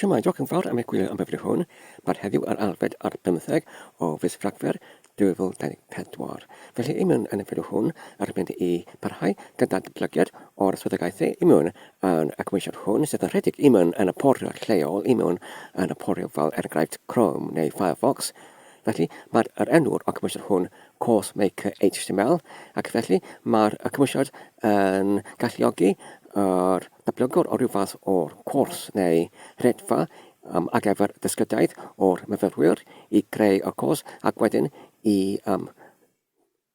Siwmai, diolch yn fawr am eich gwylio am y fideo hwn. Mae'r heddiw ar alfed ar 15 o fus Rhagfyr 2024. Felly, i mewn yn y fideo hwn, ar mynd i parhau gyda datblygiad o'r swyddogaethau i mewn yn y cymwysiad hwn, sydd yn rhedeg i mewn yn y poriwr lleol, i mewn yn y poriwr fel enghraifft Chrome neu Firefox. Felly, mae'r enw'r o cymwysiad hwn coursemakerhtml, ac felly mae'r cymwysiad yn galluogi yr datblygwr o ryw fath o'r cwrs neu rhedfa ar gyfer dysgydaeth o'r myfyrwyr i greu y cwrs ac wedyn i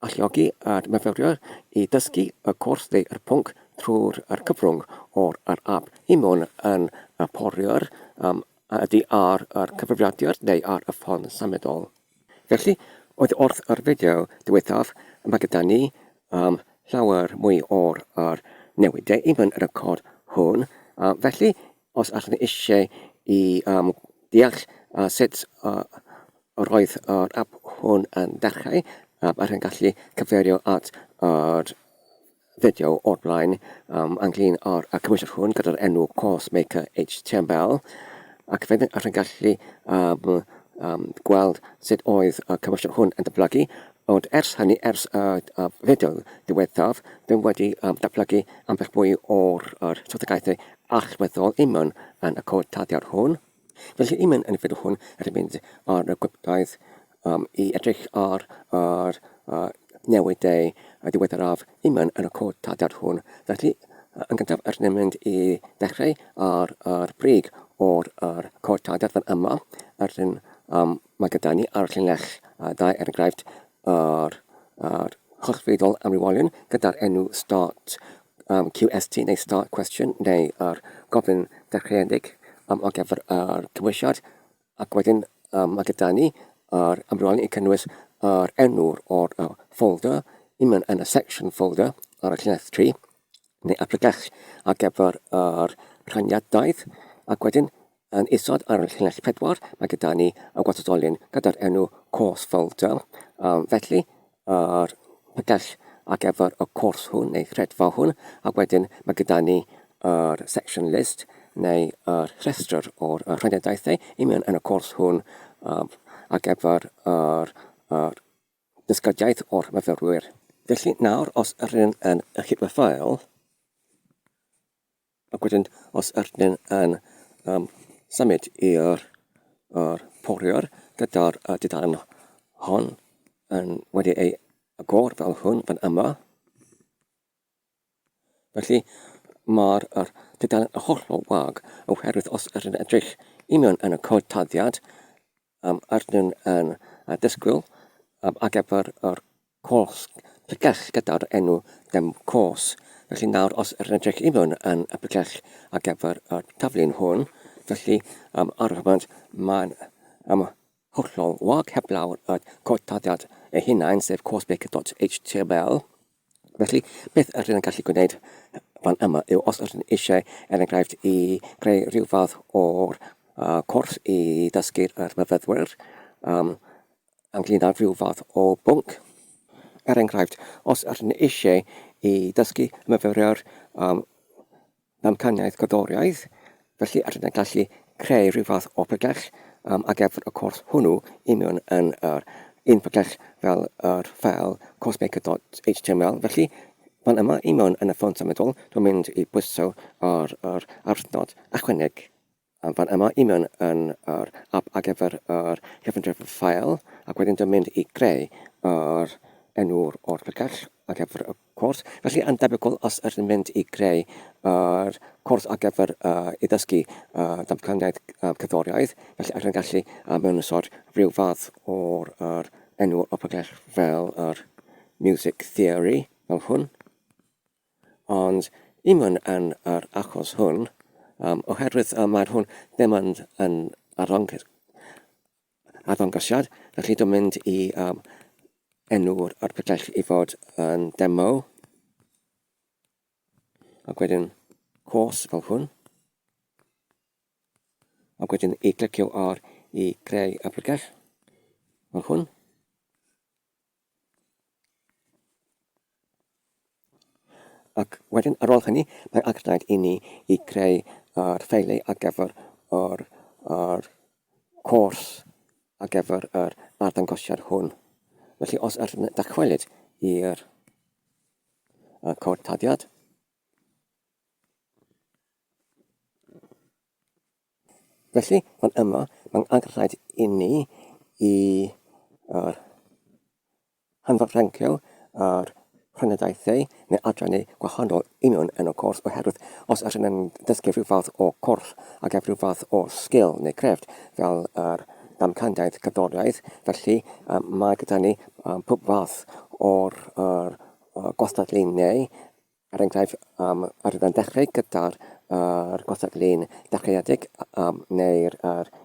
alluogi yr myfyrwyr i dysgu y cwrs neu yr pwnc trwy'r cyfrwng o'r app i mewn yn y poriwr ydy ar yr cyfrifiadur neu ar y ffôn symudol. Felly, oedd wrth yr fideo diwethaf, mae gyda ni llawer mwy o'r newidau i mewn yn y cod hwn. Felly, os ydych chi eisiau i deall sut roedd yr app hwn yn dechrau, ydych chi'n gallu cyfeirio at yr fideo o'r blaen ynglyn â'r cymwysiad hwn gyda'r enw coursemakerhtml, ac wedyn ydych chi'n gallu gweld sut oedd y cymwysiad hwn yn datblygu, ond ers hynny, ers y fideo diwethaf, ddim wedi datblygu ambell mwy o'r swyddogaethau allweddol i mewn yn y cod taddiad hwn. Felly, i mewn yn y fideo hwn, ydym mynd ar y gwybdaeth i edrych ar newidau diweddaraf i mewn yn y cod taddiad hwn. Felly, yn gyntaf, ydym mynd i dechrau ar brig o'r cod taddiad fan yma. Mae gyda ni ar llinell dau enghraifft yr hollfeddol amrywolion gyda'r enw start QST neu start question neu yr gofyn dechreuedig o gyfer yr cymwysiad, ac wedyn mae gyda ni yr amrywolion i cynnwys yr enw'r o'r folder i mewn yn y section folder ar y llinell 3 neu aplegell ar gyfer yr rhaniadaeth, ac wedyn yn isod ar y llinell 4, mae gyda ni y gwahanolyn gyda'r enw course folder. Felly, yr pegell ar gyfer y cwrs hwn neu rhedfa hwn, ac wedyn mae gyda ni yr section list neu yr rhestr o'r rhaniadaethau i mewn yn y cwrs hwn ar gyfer yr dysgydiaeth o'r myfyrwyr. Felly nawr, os ydyn yn ychydig o ffael, ac wedyn os ydyn yn symud i'r poriwr gyda'r dudalen hon wedi ei agor fel hwn fan yma. Felly mae'r dudalen y hollol wag oherwydd os ydyn edrych i mewn yn y cod taddiad ydyn yn disgwyl ar gyfer yr cwrs pregell gyda'r enw dem cwrs. Felly nawr os ydyn edrych i mewn yn y pregell ar gyfer y taflun hwn, felly ar y foment mae'n hollol wag heblaw'r cod taddiad eu hunain, sef coursemaker.html. Felly, beth ydyn yn gallu gwneud fan yma yw os ydyn eisiau enghraifft i greu rhyw fath o'r cwrs i dysgu'r myfyrwyr ynglyn â rhyw fath o bwnc. Er enghraifft, os ydyn eisiau i dysgu myfyrwyr amcaniaeth gyddoriaeth, felly ydyn yn gallu creu rhyw fath o pregell ar gyfer y cwrs hwnnw i mewn yn un pregell fel yr ffeil coursemaker.html. Felly, fan yma i mewn yn y ffôn symudol, dwi'n mynd i bwyso ar arnod ychwaneg. Fan yma i mewn yn yr app ar gyfer yr cyfundrefn ffail, ac wedyn dwi'n mynd i greu yr enw'r o'r pregell ar gyfer y cwrs. Felly, yn debygol os ydyn mynd i greu yr cwrs ar gyfer i ddysgu damcaniaeth cyddoriaeth, felly ydyn gallu mewn ysod rhyw fath o'r enw o pregell fel yr music theory fel hwn. Ond i mewn yn yr achos hwn, oherwydd mae'r hwn ddim yn arddangosiad, felly dwi'n mynd i enw'r pregell i fod yn demo, ac wedyn cwrs fel hwn, ac wedyn i glicio ar i greu y pregell fel hwn. Ac wedyn ar ôl hynny, mae angen i ni i greu yr ffeilau ar gyfer yr yr cwrs ar gyfer yr arddangosiad hwn. Felly os ydyn dychwelyd i'r codtadiad, felly fan yma mae'n angenrhaid i ni i hanfodrancio yr rhynadaethau neu adrannau gwahanol union yn y cwrs oherwydd os ydyn nhw'n dysgu rhyw fath o cwrs ac efo rhyw fath o sgil neu crefft fel yr damcaniaeth cerddoriaeth, felly mae gyda ni pob fath o'r gwastatlinau. Er enghraifft, ydyn nhw'n dechrau gyda'r gwastatlun dechreuedig neu'r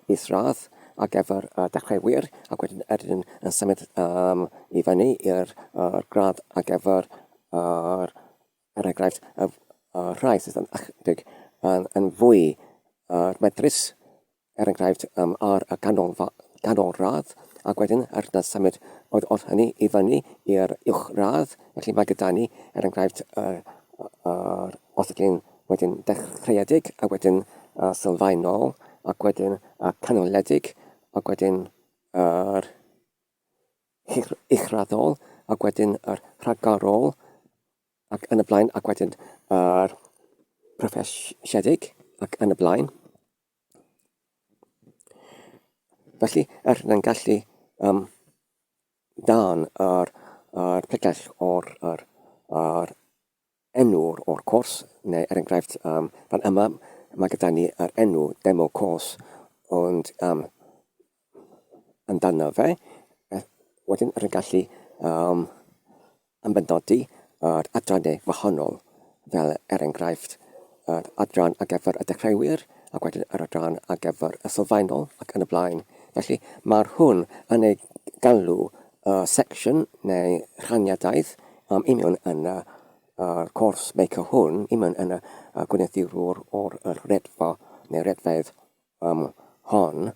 isradd ac efo'r dechreuwyr, ac wedyn ydyn yn symud i fyny i'r gradd ac efo'r er enghraifft y rhai sydd yn ychydig yn fwy medrus, er enghraifft ar y ganolradd, ac wedyn ydyn yn symud o'r hynny i fyny i'r uwchradd. Felly mae gyda ni er enghraifft yr gwastatlun wedyn dechreuedig ac wedyn sylfaenol ac wedyn canoledig ac wedyn yr uchraddol ac wedyn yr rhagarol ac yn y blaen ac wedyn yr proffesiedig ac yn y blaen. Felly ydyn gallu dan yr plegell o'r enw o'r cwrs, neu er enghraifft fan yma mae gyda ni yr enw demo course ond amdano fe. Wedyn ydyn gallu ymbenodi yr adrannau wahanol fel er enghraifft yr adran ar gyfer y dechreuwyr ac wedyn yr adran ar gyfer y sylfaenol ac yn y blaen. Felly mae'r hwn yn ei galw section neu rhaniadaeth union yn y coursemaker hwn, union yn y gwneithurwr o'r redfa neu redfedd hon.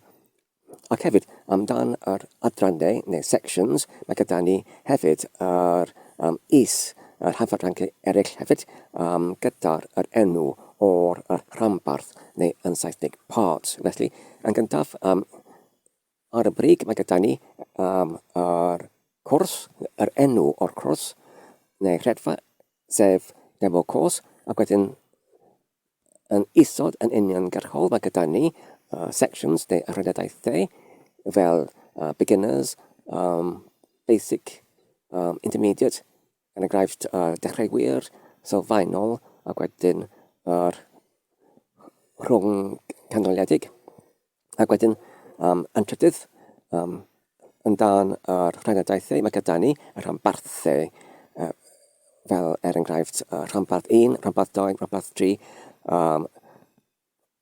Ac hefyd amdan yr adrannau neu sections, mae gyda ni hefyd yr yr hanfodranci eraill hefyd gyda'r enw o'r rhanbarth neu yn Saesneg parts. Felly yn gyntaf ar y brig mae gyda ni yr cwrs, yr enw o'r cwrs neu rhedfa sef demo course, ac wedyn yn isod yn uniongyrchol mae gyda ni sections neu rhynadaethau fel beginners, basic, intermediate, yn enghraifft dechreuwyr, sylfaenol ac wedyn yr rhwng canoledig. Ac wedyn yn trydydd yn dan yr rhynadaethau mae gyda ni y rhanbarthau fel er enghraifft rhanbarth 1, rhanbarth 2, rhanbarth 3,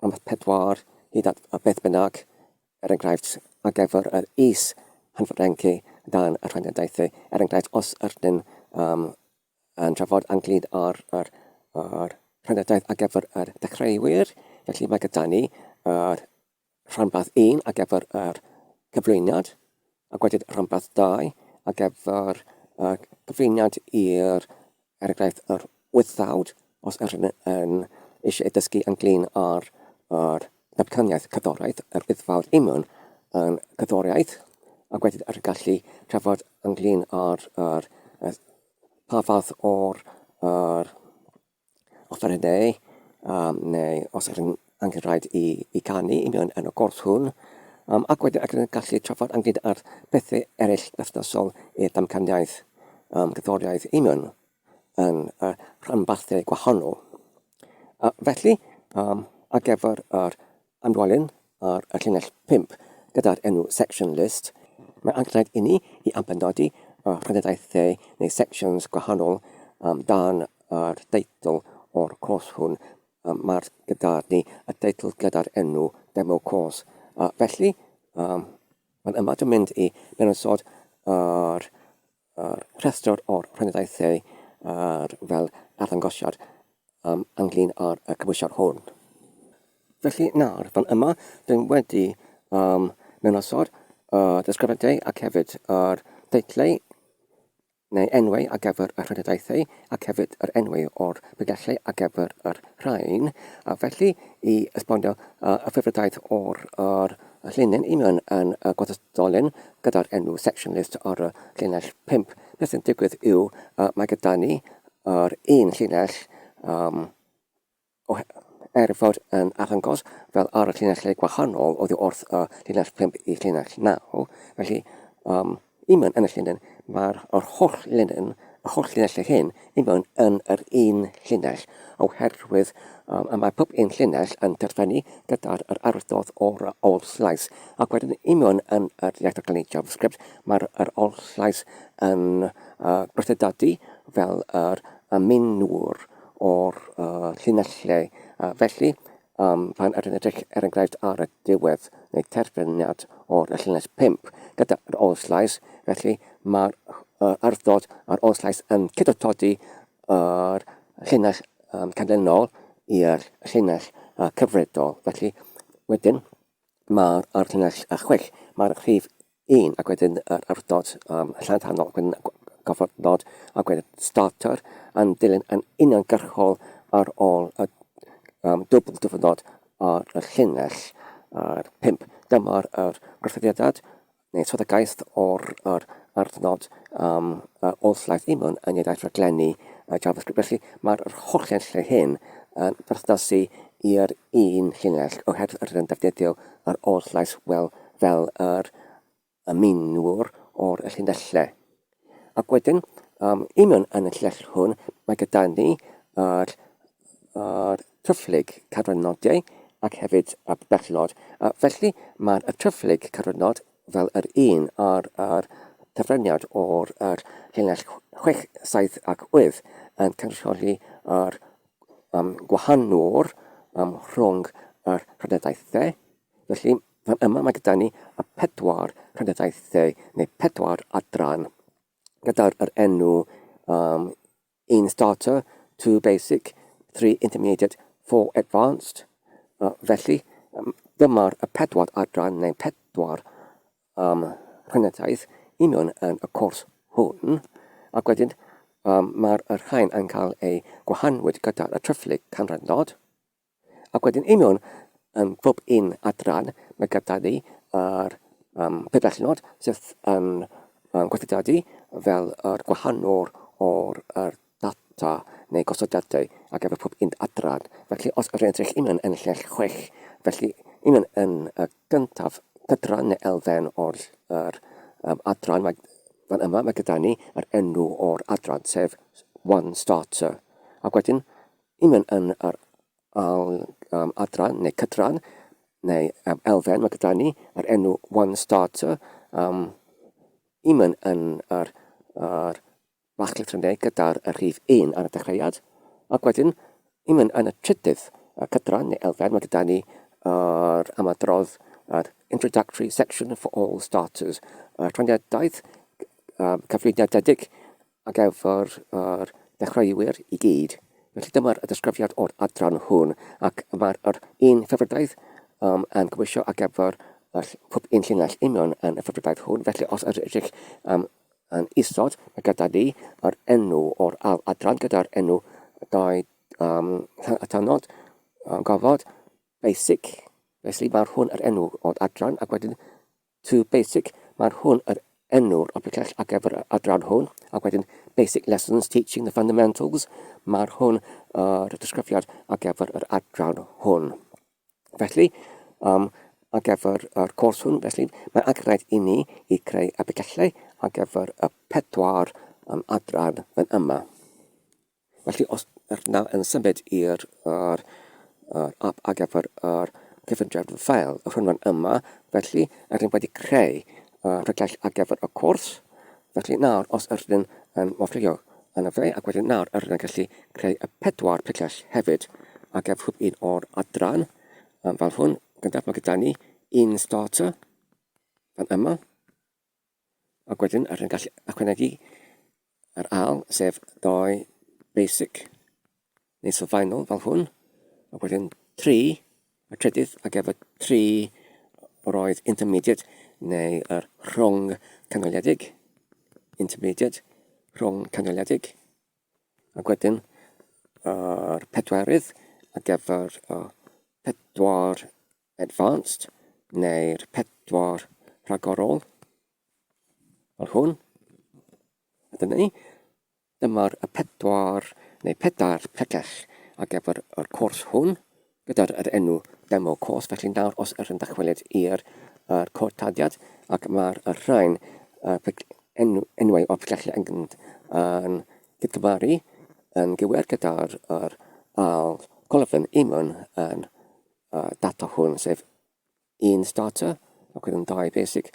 rhanbarth 4, hyd at beth bynnag, er enghraifft ar gyfer yr hanfodranci dan y rhynadaethau. Er enghraifft os ydyn yn trafod ynglyn ar rhynadaeth ar gyfer yr dechreuwyr, felly mae gyda ni rhanbarth 1 ar gyfer yr cyflwyniad, ac wedyn rhanbarth 2 ar gyfer cyflwyniad i'r er enghraifft yr wythawd, os ydyn yn eisiau dysgu ynglyn ar damcaniaeth cerddoriaeth, yr wythawd union yn cerddoriaeth, ac wedyn ydyn gallu trafod ynglyn ar pa fath o'r offerynnau neu os ydyn angenrhaid i canu union yn y gwrs hwn, ac wedyn ydyn gallu trafod ynglyn ar bethau eraill berthnasol i'r damcaniaeth cerddoriaeth union yn rhanbarthau gwahanol. Felly, ar gyfer yr amdwalyn ar y llinell 5 gyda'r enw section list, mae angenrhaid i ni i ambenodi rhynadaethau neu sections gwahanol dan yr deitl o'r cwrs hwn. Mae'r gyda ni y deitl gyda'r enw demo course. Felly, mae'n yma dwi'n mynd i mewnwysod yr rhestr o'r rhynadaethau fel arddangosiad ynglyn ar y cymwysiad hwn. Felly nawr, fan yma, dwi'n wedi mewnwysod ddisgrifiadau ac hefyd yr deitlau neu enwau ar gyfer y rhynadaethau ac hefyd yr enwau o'r bygellau ar gyfer yr rhain. A felly i esbonio y ffurfiadaeth o'r llinyn i mewn yn y gwathodolyn gyda'r enw section list ar y llinell 5. Beth sy'n digwydd yw mae gyda ni yr un llinell fod yn arddangos fel ar y llinellau gwahanol oddi wrth y llinell 5 i llinell 9. Felly, i mewn yn y llinell, mae'r holl llinellau hyn i mewn yn yr un llinell, oherwydd mae pob un llinell yn terfynu gyda'r arwyddodd o'r old llais. Ac wedyn i mewn yn yr iaith o gynnu JavaScript, mae'r old llais yn gwerthydadu fel yr minwr o'r llinellau. Felly, pan ydyn edrych enghraifft ar y diwedd neu terfyniad o'r llinell 5 gyda'r old llais, felly mae'r arddod a'r old llais yn cydotodi yr llinell canlynol i'r llinell cyfredol. Felly, wedyn mae'r llinell 6, mae'r rhif 1 ac wedyn yr arddod llantanol, wedyn gofodnod ac wedyn starter yn dilyn yn uniongyrchol ar ôl y dwbl dyfodnod ar y llinell 5. Dyma'r gwerthyddiadad neu swyddogaeth o'r arddod old llais i mewn yn iaith rhaglenni JavaScript. Felly mae'r holl llinellau hyn yn berthnasu i'r un llinell oherwydd yr yn defnyddio yr old llais fel yr minwr o'r llinellau. Ac wedyn, i mewn yn y llinell hwn, mae gyda ni yr tryfflyg cadwynodiau ac hefyd y bellnod. Felly mae'r tryfflyg cadwynod fel yr un ar terfyniad o'r llinell 6, 7 ac 8 yn cynrychioli yr gwahanwr rhwng yr rhynadaethau. Felly fan yma mae gyda ni y 4 rhynadaethau neu 4 adran gyda'r enw 1 starter, 2 basic, 3 intermediate, 4 advanced. Felly, dyma'r 4 adran neu 4 rhynadaeth i mewn yn y cwrs hwn. Ac wedyn, mae'r rhain yn cael ei gwahanwyd gyda'r tryfflyg canrynod. Ac wedyn i mewn yn bob un adran, mae gyda ni yr bellnod sydd yn gweithredu fel yr gwahanwr o'r data neu gosodiadau ac efo pob un adran. Felly, os yr edrych i mewn yn y llinell 6, felly i mewn yn y gyntaf cydran neu elfen o'r adran, fan yma mae gyda ni yr enw o'r adran, sef 1 starter. Ac wedyn, i mewn yn yr adran neu cydran neu elfen, mae gyda ni yr enw 1 starter, i mewn yn yr bach lithrynau gyda'r rhif 1 ar y dechreuad. Ac wedyn, i mewn yn y trydydd cydran neu elfen, mae gyda ni yr ymadrodd yr introductory section for all starters. Troniadaeth cyflwyniadedig ac efo'r dechreuwyr i gyd. Felly dyma'r ddisgrifiad o'r adran hwn ac mae'r un ffurfiadaeth yn gweithio ac efo'r pob un llinell i mewn yn y ffurfiadaeth hwn. Felly os ydych yn isod, mae gyda ni yr enw o'r adran gyda'r enw 2 atanod gofod basic. Felly mae'r hwn yr enw o'r adran ac wedyn 2 basic. Mae'r hwn yr enw'r obligaeth ac efo'r adran hwn ac wedyn basic lessons teaching the fundamentals. Mae'r hwn yr disgrifiad ac efo'r adran hwn. Felly, ac efo'r cwrs hwn, felly mae angenrhaid i ni i creu abigellau ac efo'r 4 adran yn yma. Felly, os yna yn symud i'r app ac efo'r cyfundrefn ffail y rhywun yma, felly rydyn wedi creu rhagell ac efo'r cwrs. Felly nawr, os ydyn yn offrio yn y fe, ac wedyn nawr ydyn yn gallu creu y 4 pegell hefyd ac efo un o'r adran. Fel hwn, gyntaf mae gyda ni 1 starter fan yma. Ac wedyn ydyn gallu ychwanegu yr al, sef 2 basic neu sylfaenol fel hwn. Ac wedyn 3, y trydydd ac efo 3 roedd intermediate neu yr rhwng canoliedig, intermediate, rhwng canoliedig. Ac wedyn yr pedwerydd ar gyfer pedwar advanced neu'r pedwar rhagorol fel hwn. A dyna ni, dyma'r pedwar neu pedair pegell ar gyfer yr cwrs hwn gyda'r enw demo course. Felly nawr os ydych yn dychwelyd i'r cortadiad ac mae'r rhain enwau o pegellau yn gydgymaru yn gywir gyda'r ail colofn mewn yn data hwn, sef 1 starter ac wedyn 2 basic,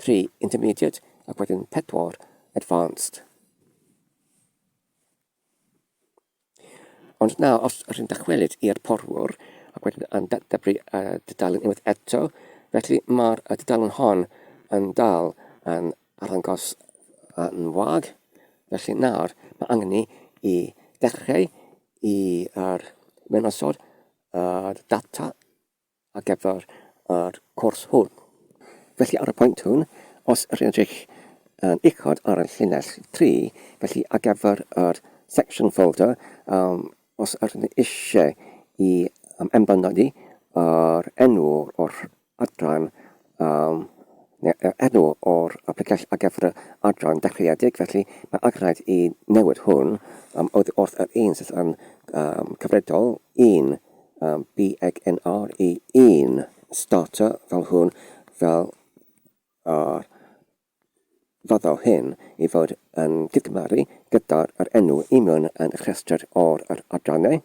3 intermediate ac wedyn 4 advanced. Ond nawr, os ydych yn dychwelyd i'r poriwr ac wedyn yn debru dudalen unwaith eto, felly mae'r dudalen hon yn dal yn arddangos yn wag. Felly nawr, mae angen ni i dechrau i'r mynosod data ar gyfer yr cwrs hwn. Felly ar y pwynt hwn, os ydych yn edrych yn uchod ar y llinell 3, felly ar gyfer yr section folder, os ydych yn eisiau i ymbanodi yr enw o'r adran, enw o'r pegell ar gyfer y adran dechreuedig, felly mae angen i newid hwn wrth yr un sydd yn cyfredol 1 BNR i 1 starter fel hwn, fel fyddo hyn i fod yn gydgymaru gyda'r enw mewn yn y rhestr o'r adrannau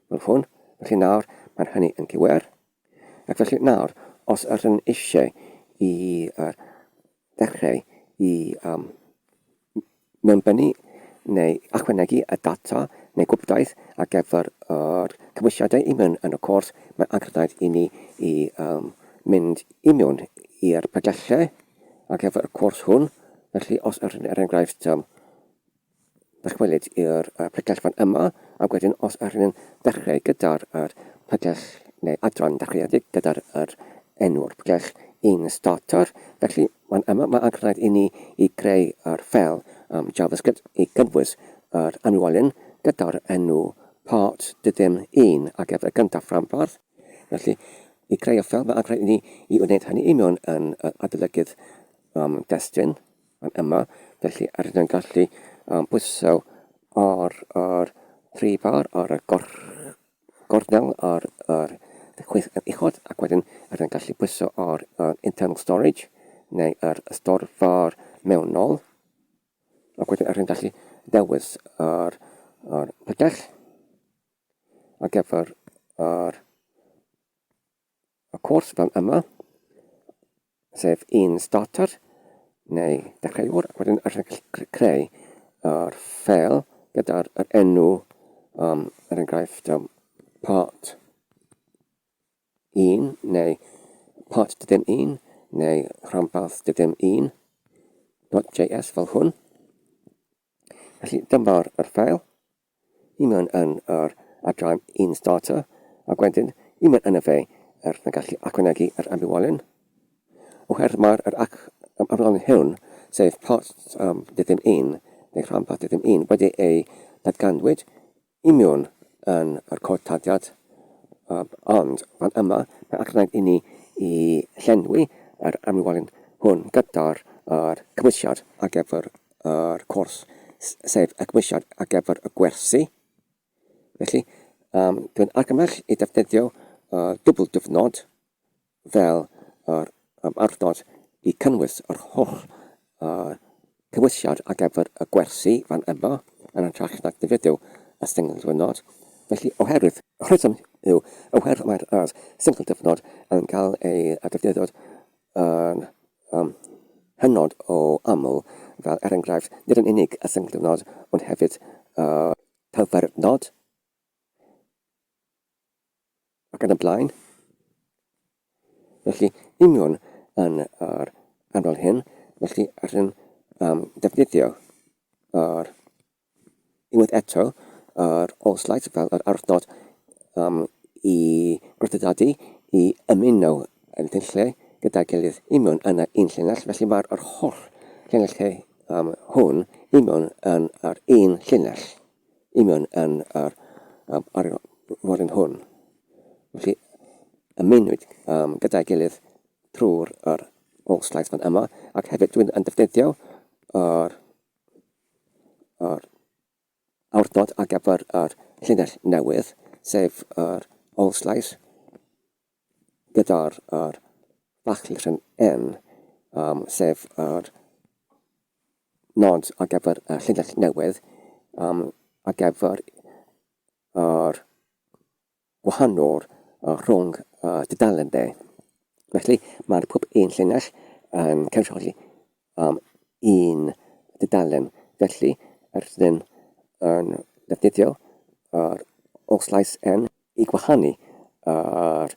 fel hwn. Felly nawr mae hynny yn gywir. Ac felly nawr, os ydych yn eisiau i dechrau i mewnbynnu neu ychwanegu y data neu gwybodaeth ar gyfer yr cymwysiadau mewn yn y cwrs, mae angen i ni i mynd mewn i'r pegellau ar gyfer y cwrs hwn. Felly os ydych yn enghraifft dychwelyd i'r pegell fan yma, a wedyn os ydych yn dechrau gyda'r pegell neu adran dechreuedig gyda'r enw'r pegell 1 starter, felly mae angen i ni i greu yr ffeil JavaScript i gynnwys yr anwolyn gyda'r enw part dydym 1 ar gyfer y gyntaf rhanbarth. Felly i greu y ffeil mae angen i ni i wneud hynny mewn yn adolygydd destun fan yma. Felly ydych yn gallu pwyso ar 3 bar ar y gornel ar chwith yn uchod, ac wedyn ydych yn gallu pwyso ar internal storage neu yr storfar mewnol, ac wedyn ydych yn gallu dewis yr pegell ar gyfer y cwrs fel yma, sef 1 starter neu dechreuwr, ac wedyn ydych yn gallu creu yr ffeil gyda'r enw er enghraifft part 1 neu part dydym 1 neu rhanbarth dydym 1.js fel hwn. Felly dyma'r ffeil mewn yn yr adran 1 starter, ac wedyn mewn yn y fe ydych yn gallu ychwanegu yr anwolyn. Oherwydd mae'r anwolyn hwn, sef part dydym 1 neu rhanbarth dydym 1 wedi ei dadganwyd mewn yn yr cortadiad, ond fan yma mae angen i ni i llenwi yr anwolyn hwn gyda'r cymwysiad ar gyfer yr cwrs, sef y cymwysiad ar gyfer y gwersi. Felly dwi'n argymell i defnyddio dwbl dyfnod fel yr arddod i cynnwys yr holl cymwysiad ar gyfer y gwersi fan yma yn antrach nag defnyddio y single dyfnod. Felly oherwydd mae'r single dyfnod yn cael ei defnyddio yn hynod o aml, fel er enghraifft nid yn unig y single dyfnod, ond hefyd pelfernod ac yn y blaen. Felly union yn yr anwol hyn, felly ydyn defnyddio unwaith eto yr all-slides fel yr arthnod i gwrthdadu i ymuno yn lle gyda'i gilydd mewn yn un llinell. Felly mae'r holl llinell hwn i mewn yn ar un llinell, i mewn yn ar fod yn hwn. Felly, ymunwyd gyda'i gilydd trwy'r all slides fan yma, ac hefyd dwi'n yn defnyddio yr awdnod ar gyfer yr llinell newydd, sef yr all slides gyda'r bachlyn N, sef yr nod ar gyfer y llinell newydd ar gyfer yr gwahanol rhwng dudalen de. Felly mae'r pob un llinell yn cynrychioli un dudalen. Felly rydyn yn defnyddio yr all slides N i gwahanu yr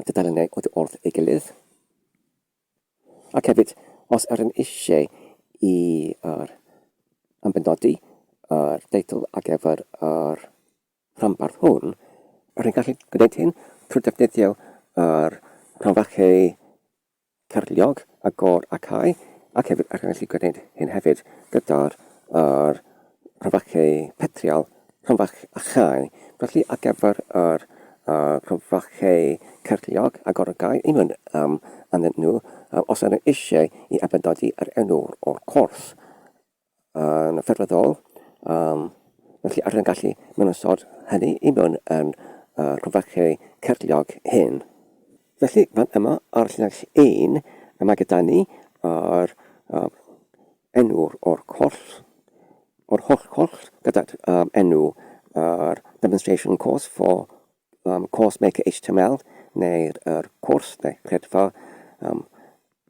dudalenau oddi wrth ei gilydd. Ac hefyd, os ydyn eisiau i ambenodi yr deitl ar gyfer yr rhanbarth hwn, rydyn gallu gwneud hyn trwy defnyddio yr rhanfachau cyrliog, agor ac ai, ac hefyd rydyn gallu gwneud hyn hefyd gyda'r rhanfachau petrial, rhanfach a chai. Felly ar gyfer yr rhanfachau cyrliog, agor ac ai, un yn nhw, os ydyn eisiau i ambenodi yr enw o'r cwrs yn ffurfiol, felly rydyn gallu mynynsod hynny i mewn yn rhanfachau cyrliog hyn. Felly, fan yma ar llinell 1, mae gyda ni yr enw o'r cwrs, o'r holl cwrs, gyda'r enw demonstration course for coursemakerhtml, neu'r cwrs, neu credfa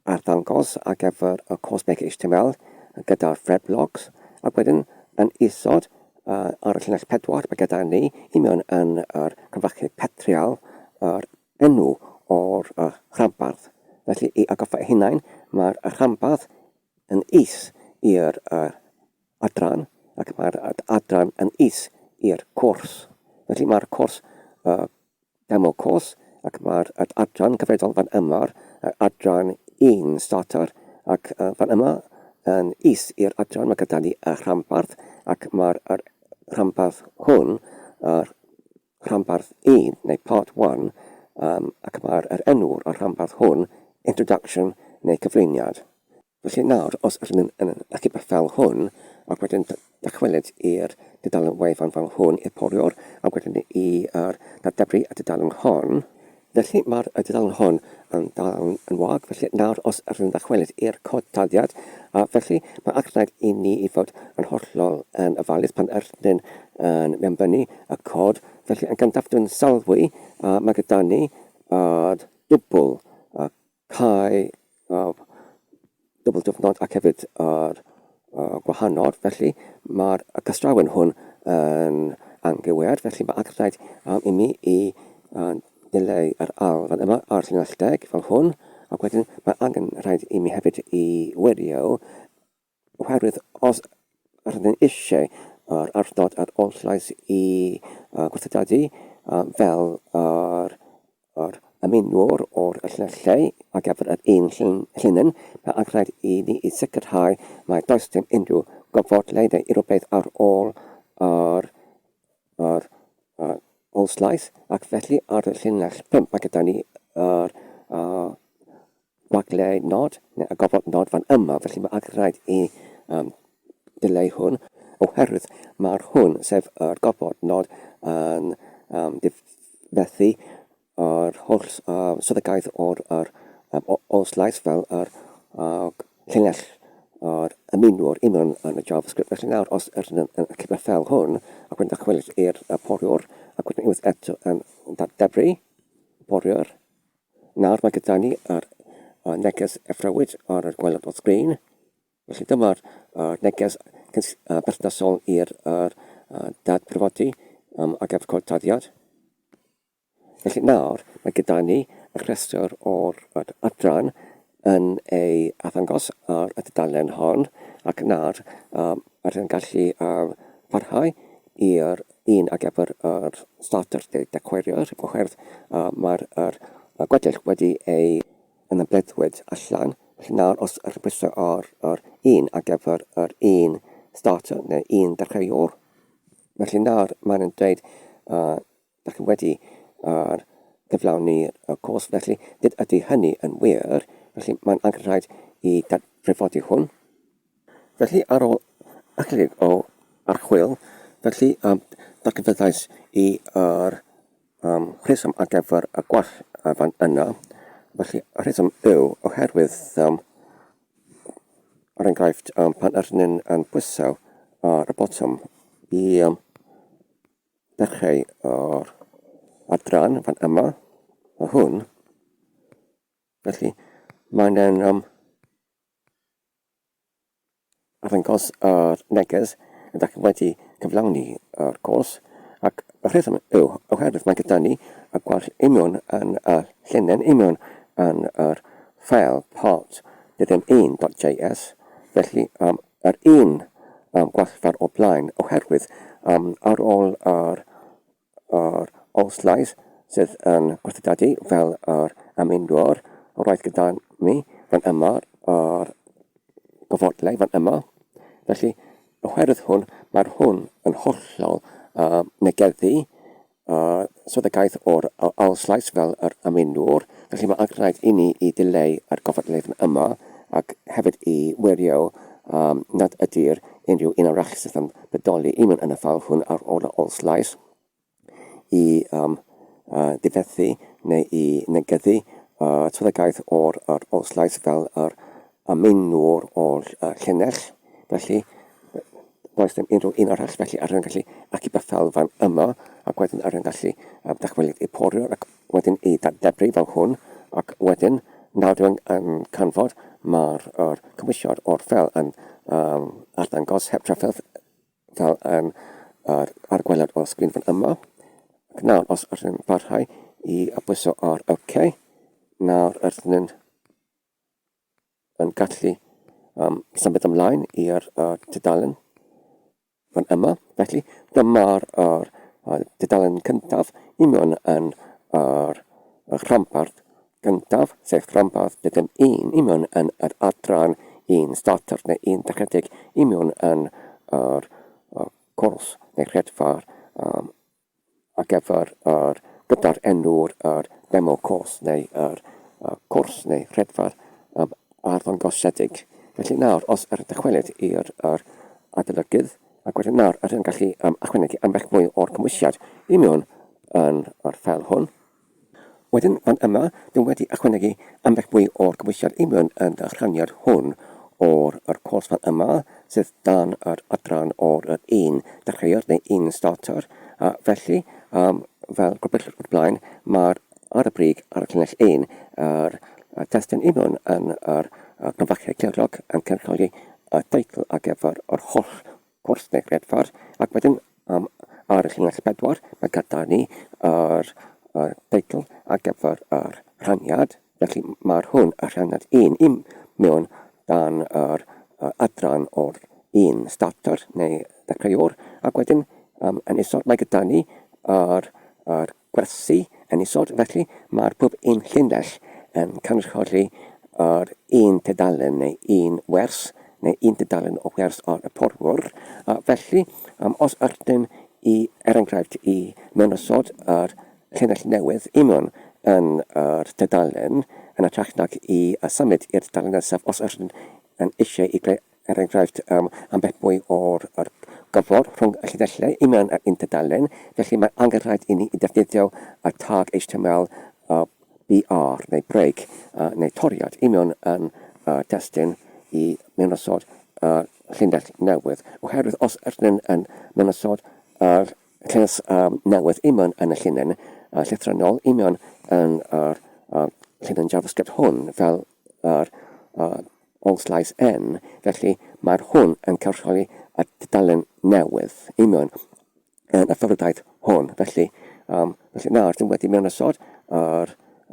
arddangos ar gyfer y coursemakerhtml gyda'r threadlogs, ac wedyn yn isod ar y llinell 4, mae gyda ni i mewn yn yr rhanfachau petrial yr enw o'r rhanbarth. Felly i agoffa hunain, mae'r rhanbarth yn is i'r adran, ac mae'r adran yn is i'r cwrs. Felly mae'r cwrs demo course, ac mae'r adran cyfredol fan yma'r adran 1 starter, ac fan yma yn is i'r adran mae gyda ni y rhanbarth, ac mae'r rhanbarth hwn, rhanbarth 1 neu part 1, ac mae'r enw o'r rhanbarth hwn, introduction neu cyflwyniad. Felly nawr, os ydyn yn ychydig fel hwn, ac wedyn dychwelyd i'r dudalen wefan fel hwn i'r poriwr, ac wedyn i'r debri y dudalen hon. Felly mae'r dudalen hon yn dal yn wag, felly nawr os ydyn dychwelyd i'r cod daliad, felly mae achnau i ni i fod yn hollol yn ofalus pan ydyn yn mewnbynnu y cod. Felly yn gyntaf dwi'n sylwi, mae gyda ni dwbl cae dwbl diwrnod ac hefyd yr gwahanol, felly mae'r cystrawen hwn yn anghywiad, felly mae achnau i mi i dileu yr fan yma ar llinell 10 fel hwn, ac wedyn mae angen rhaid i mi hefyd i wirio, oherwydd os rydyn eisiau yr arddod ar all slides i gwrthydadu fel yr ymunwr o'r llinell lleu ar gyfer yr un llinyn, mae angen i ni i sicrhau mae does dim unrhyw gofodlau neu unrhyw beth ar ôl yr all slides, ac felly ar y llinell 5 mae gyda ni yr gwaglau nod, neu y gofod nod fan yma, felly mae angen i dileu hwn, oherwydd mae'r hwn, sef yr gofod nod yn difethu yr holl swyddogaeth o'r all slides fel yr llinell o'r ymunwr unol yn y JavaScript. Felly nawr, os ydyn yn cyfer fel hwn, ac wedyn dychwelyd i'r poriwr, ac wedyn unwaith eto yn debri, poriwr, nawr mae gyda ni yr neges effrywyd ar y gwaelod o'r sgrin. Felly dyma'r neges berthnasol i'r dadbrifodi ar gyfer cod daliad. Felly nawr, mae gyda ni y rhestr o'r adran yn ei addangos ar y dudalen hon, ac nawr rydyn gallu parhau i'r un ar gyfer yr starter neu decweiriwr, oherwydd mae'r gweddill wedi ei ynableddwyd allan, Felly nawr, os yr bwyso ar un ar gyfer yr un starter neu un dechreuwr, felly nawr mae'n dweud da chi wedi gyflawni y cwrs, felly nid ydy hynny yn wir, felly mae'n angen rhaid i dadfrifodi hwn. Felly ar ôl ychydig o archwil, felly darganfyddais i yr rheswm ar gyfer y gwall fan yna. Felly y rheswm yw oherwydd er enghraifft pan ydyn yn pwyso ar y botwm i dechrau o'r adran fan yma, o hwn. Felly mae'n arddangos yr neges yn dach wedi cyflawni yr cwrs, ac y rheswm yw oherwydd mae gyda ni y gwall union yn y lluniau union yn yr ffeil part.1.js. Felly yr un gwallfawr o blaen oherwydd ar ôl yr all-slice sydd yn gwerthfawrogi fel yr ameinwr, roedd gyda ni fan yma yr gofodlau fan yma. Felly oherwydd hwn, mae'r hwn yn hollol negeddu swyddogaeth o'r all-slice fel yr ameinwr. Felly mae angen rhaid i ni i dileu yr gofodlau fan yma ac hefyd i wirio nad ydy'r unrhyw un arall sydd yn bodoli i mewn yn y ffawr hwn ar ôl y all-slice i difethu neu i negeddu swyddogaeth o'r all-slice fel yr ameinwr o'r llinell. Felly does dim unrhyw un arall, felly ar yn gallu ac i bethel fan yma, ac wedyn ar yn gallu dychwelyd i poriwr, ac wedyn i debru fel hwn, ac wedyn nawr dwi'n yn canfod mae'r cymwysiad o'r ffel yn arddangos heb trafferth fel yn ar gweled o'r sgrin fan yma. Ac nawr, os ydyn nhw'n parhau i bwyso ar OK, nawr ydyn nhw'n gallu symud ymlaen i'r tudalen fan yma. Felly dyma'r tudalen cyntaf union yn yr rhanbarth gyntaf, sef rhanbarth dydym 1 union yn yr adran un starter neu un dechredig union yn yr cwrs neu rhedfar ar gyfer gyda'r enw'r demo cwrs neu yr cwrs neu rhedfar arddangosedig. Felly nawr, os yr dychwelyd i'r adolygydd, ac wedyn nawr ydyn nhw'n gallu ychwanegu ambell mwy o'r cymwysiad union yn yr ffel hwn. Wedyn fan yma, dwi'n wedi ychwanegu ambell mwy o'r cymwysiad union yn y rhaniad hwn o'r cwrs fan yma, sydd dan yr adran o'r un dechreuwr neu un starter. Felly, fel gwybod o'r blaen, mae'r ar y brig ar y llinell 1 yr testyn union yn yr gronfachau clerog yn cynrychioli y teitl ar gyfer yr holl cwrs neu rhedfar, ac wedyn ar y llinell 4 mae gyda ni yr teitl ar gyfer yr rhaniad. Felly mae'r hwn y rhaniad 1 mewn dan yr adran o'r un starter neu dechreuwr, ac wedyn yn isod mae gyda ni yr gwersi yn isod. Felly mae'r pob un llinell yn cynrychioli yr un tudalen neu un wers neu un tudalen o wers ar y poriwr. Felly, os ydyn er enghraifft i mewnysod yr llinell newydd union yn yr tudalen yn ytrach nag i symud i'r tudalen nesaf, os ydyn yn eisiau i greu er enghraifft ambell mwy o'r gyflwr rhwng y llinellau union yr un tudalen, felly mae angen rhaid i ni i defnyddio y tag HTML BR neu break neu toriad union yn testyn i mewnysod llinell newydd. Oherwydd os ydyn yn mewnysod llinell newydd union yn y llinell llythrennol union yn yr llinell JavaScript hwn fel yr all-slice N, felly mae'r hwn yn cynrychioli y tudalen newydd union yn y ffurfdaeth hwn. Felly nawr dwi'n wedi mewnysod yr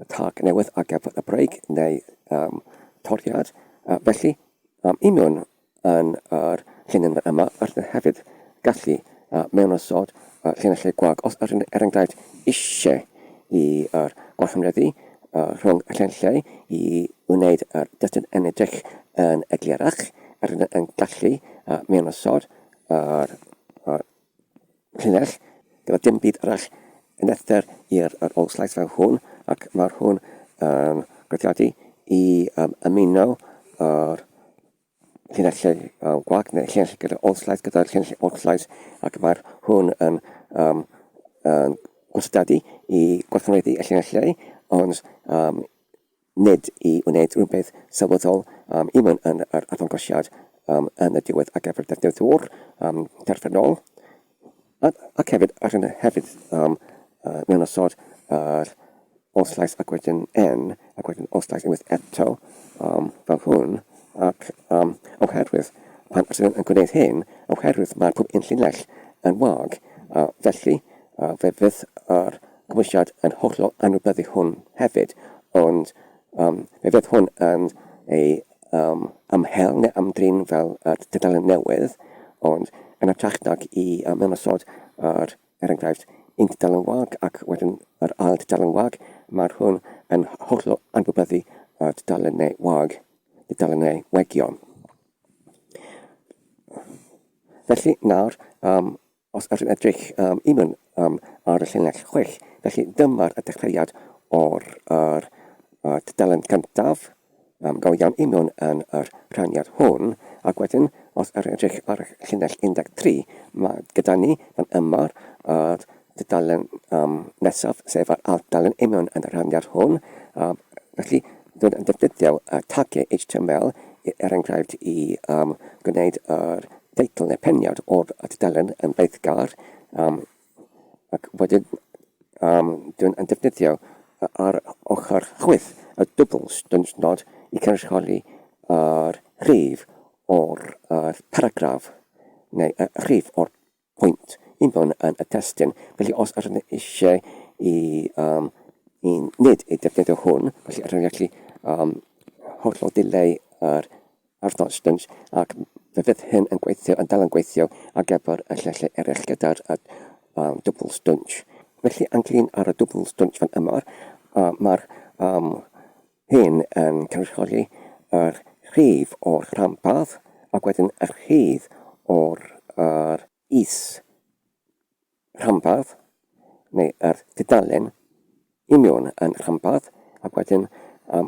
tag newydd ar gyfer y break neu toriad. Felly, union yn yr llinell yma ydyn hefyd gallu mewnysod llinellau gwag. Os ydyn er enghraifft eisiau i gwarchymreddu rhwng y llinellau i wneud dystyn yn edrych yn eglurach, rydyn yn gallu mewn ysod yr llinell, gyda dim byd arall yn ether i'r all-slice fel hwn, ac mae'r hwn yn gweithredu i ymuno yr llinellau gwag, neu llinellau gyda all-slice, gyda'r llinellau all-slice, ac mae'r hwn yn gweithredu i gwerthfawrogi y llinellau, ond nid i wneud rhywbeth sylweddol i mewn yn yr arddangosiad yn y diwedd ar gyfer defnyddwyr terfynol. Ac hefyd, ar yna hefyd mewn ysod yr all-slice ac wedyn N, ac wedyn all-slice unwaith eto fel hwn, ac oherwydd pan ydyn yn gwneud hyn, oherwydd mae'r pob un llinell yn wag, felly fe fydd yr cymwysiad yn hollol anwybyddu hwn hefyd, ond fe fydd hwn yn ei ymhel neu ymdrin fel dudalen newydd, ond yn ytrach nag i mewn ysod yr enghraifft un dudalen wag ac wedyn yr ail dudalen wag, mae'r hwn yn hollol anwybyddu dudalenau wag, dudalenau wegion. Felly nawr, os ydyn edrych i mewn ar y llinell 6, felly dyma'r dechreuad o'r dudalen cyntaf, go iawn i mewn yn yr rhaniad hwn, ac wedyn, os ydyn edrych ar y llinell 13, mae gyda ni fan yma'r dudalen nesaf, sef yr dudalen i mewn yn y rhaniad hwn. Felly, dwi'n yn defnyddio tagiau HTML enghraifft i gwneud yr teitl neu peniawd o'r dudalen yn beithgar, ac wedyn dwi'n yn defnyddio ar ochr chwith y double stunch nod i cynrychioli yr rhif o'r paragraff neu y rhif o'r pwynt i mewn yn y testyn. Felly os ydyn eisiau i nid i defnyddio hwn, felly ydyn gallu hollol dileu yr arddod stunch, ac fe fydd hyn yn gweithio, yn dal yn gweithio ar gyfer y llenellau eraill gyda'r double stunch. Felly ynglyn ar y double stunch fan yma, mae'r hyn yn cynrychioli yr rhif o'r rhanbarth, ac wedyn y rhif o'r is rhanbarth, neu yr dudalen i mewn yn rhanbarth, ac wedyn,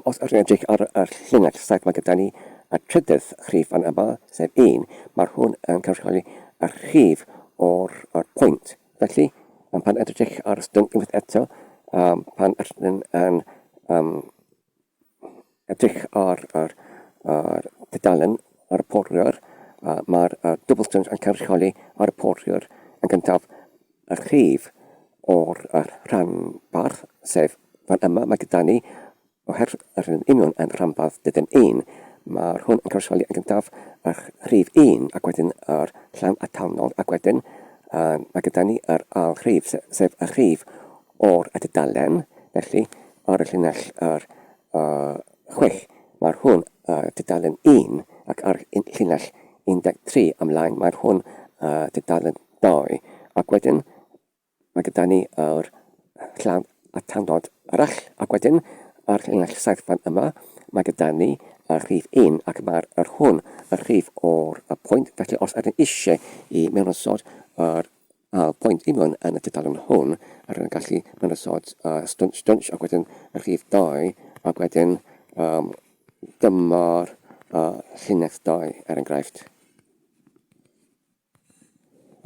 os ydyn edrych ar y llinell 7, mae gyda ni y trydydd rhif fan yma, sef 1, mae'r hwn yn cynrychioli y rhif o'r pwynt. Felly, pan edrych ar y stwnt unwaith eto, pan ydyn yn edrych ar dudalen, ar y poriwr, mae'r double stunch yn cynrychioli ar y poriwr yn gyntaf y rhif o'r rhanbarth, sef fan yma, mae gyda ni, oherwydd yn union yn rhanbarth dydyn 1, mae'r hwn yn cynrychioli yn gyntaf y rhif 1, ac wedyn yr llawn atalnod, ac wedyn mae gyda ni yr ail rhif, sef y rhif o'r dudalen, felly ar y llinell 6, mae'r hwn dudalen 1, ac ar llinell 13 ymlaen, mae'r hwn dudalen 2, ac wedyn mae gyda ni yr llawn atalnod arall, ac wedyn ar llinell 7 fan yma, mae gyda ni y rhif 1, ac mae'r hwn y rhif o'r pwynt, felly os ydyn eisiau i mewn ysod yr pwynt i mewn yn y dudalen hwn, ydyn gallu mewn ysod stunch, ac wedyn y rhif 2, ac wedyn dyma'r llinell 2 enghraifft.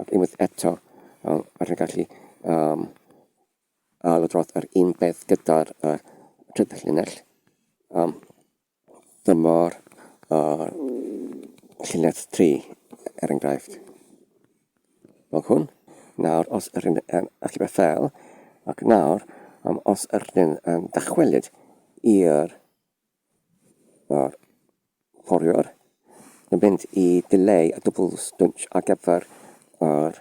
Ac unwaith eto, ydyn gallu lodrodd yr un beth gyda'r trydydd llinell. Dyma'r llinell 3 enghraifft. Fel hwn. Nawr, os ydyn yn allu beth fel, ac nawr, os ydyn yn dychwelyd i'r poriwr, yn mynd i dileu y double stunch ar gyfer yr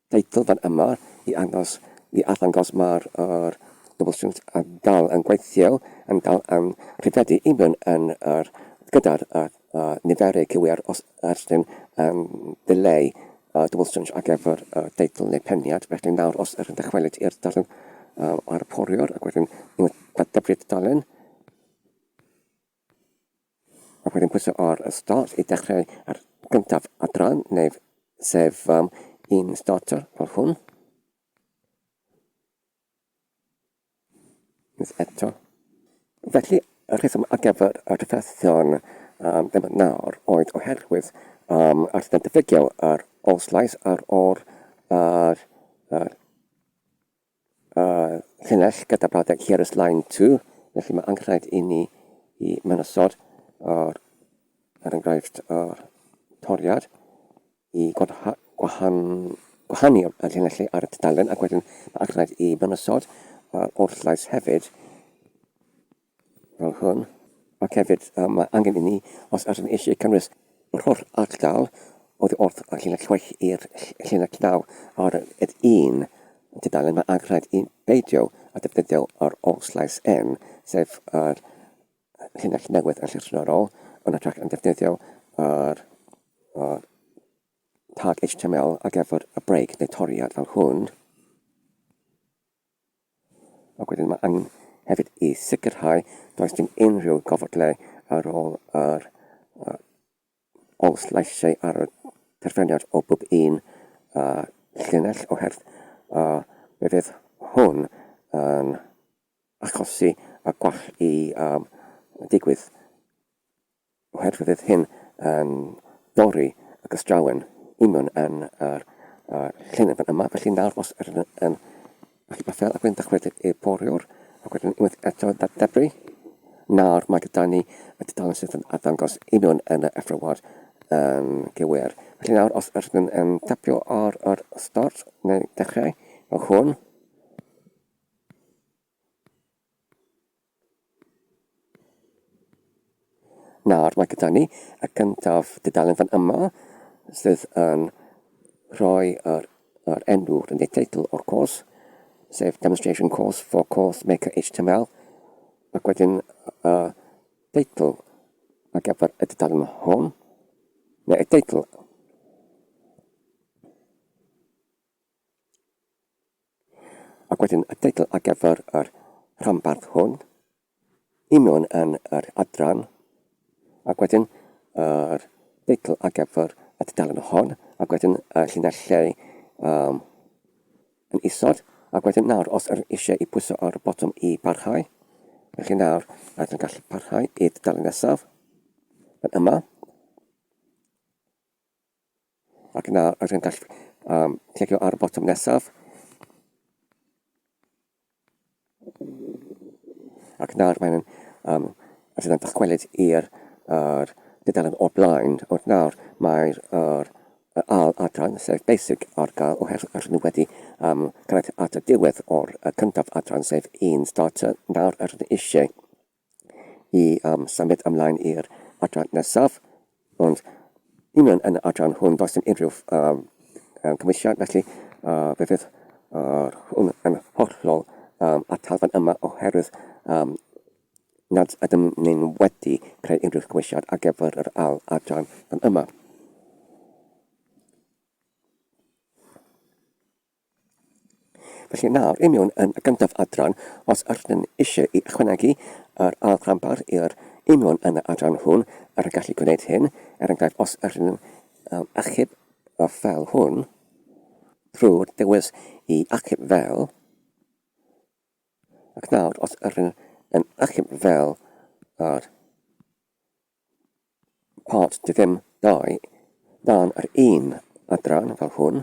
teitl fan yma i addangos mae'r double stunch yn dal yn gweithio, yn dal yn rhifedu i mewn yn gyda'r niferau cywir os ydyn yn dileu double stunch ar gyfer teitl neu peniad. Felly nawr os ydyn dychwelyd i'r darlun ar y poriwr, ac wedyn datblygu'r tudalen. Ac wedyn pwysau ar y start i dechrau ar gyntaf adran, sef un starter fel hwn. Eto. Felly, y rheswm ar gyfer y trafferthion ddim yn nawr oedd oherwydd ar ddefnyddio yr olslais o'r llinell gyda bladau here is line 2. Felly mae angen i ni i mynysodd er enghraifft o'r toriad i gwahannu'r llinellau ar y tudalen, ac wedyn mae angen i mynysodd o'r llais hefyd fel hwn, ac hefyd mae angen i ni, os ydym eisiau cynnwys yr holl ardal oddi wrth y llinell 6 i'r llinell 9 ar yr un tudalen, mae angen i beidio a defnyddio yr olslais N, sef yr llinell newydd yn llythrennol, yn hytrach yn defnyddio yr tag HTML ar gyfer y break neu toriad fel hwn. Ac wedyn mae angen hefyd i sicrhau does dim unrhyw gofodau ar ôl yr olslaisau ar y terfyniad o bob un llinell oherwydd fe fydd hwn yn achosi y gwall i digwydd oherwydd fydd hyn yn dorri y gystrawen union yn yr llinell yma. Felly nawr os yn allu baffel ac wedyn dechrau i'r poriwr ac wedyn unwaith eto debri. Nawr mae gyda ni y tudalen sydd yn ddangos union yn y effrawad yn gywir. Felly nawr os ydyn yn tapio ar yr start neu dechrau fel hwn. Nawr mae gyda ni y gyntaf tudalen fan yma sydd yn rhoi yr enw yn ei teitl o'r cwrs, sef Demonstration Course for coursemakerhtml, ac wedyn teitl ar gyfer y tudalen hwn, neu y teitl ac wedyn y teitl ar gyfer yr rhanbarth hwn, union yn yr adran, ac wedyn yr teitl ar gyfer y tudalen hon, ac wedyn y llinellau yn isod, ac wedyn nawr os eisiau i pwyso ar y botwm i parhau, felly nawr ydyn gallu parhau i'r tudalen nesaf, yn yma, ac nawr ydyn gallu clicio ar y botwm nesaf, ac nawr mae'n ydyn dychwelyd i'r tudalen o'r blaen, ond nawr mae'r adran, sef basic ar gael oherwydd ydyn nhw wedi cyrraedd at y diwedd o'r cyntaf adran, sef un starter. Nawr ydyn eisiau i symud ymlaen i'r adran nesaf, ond union yn y adran hwn does dim unrhyw cymwysiad, felly fe fydd hwn yn hollol atal fan yma oherwydd nad ydym ni'n wedi creu unrhyw cymwysiad ar gyfer yr adran fan yma. Felly nawr, union yn y gyntaf adran, os ydyn eisiau i ychwanegu yr rhanbarth i'r union yn y adran hwn, yn gallu gwneud hyn, enghraifft os ydyn achub y fel hwn, drwy'r dewis i achub fel, ac nawr os ydyn yn achub fel yr part ddim 2 dan yr un adran fel hwn,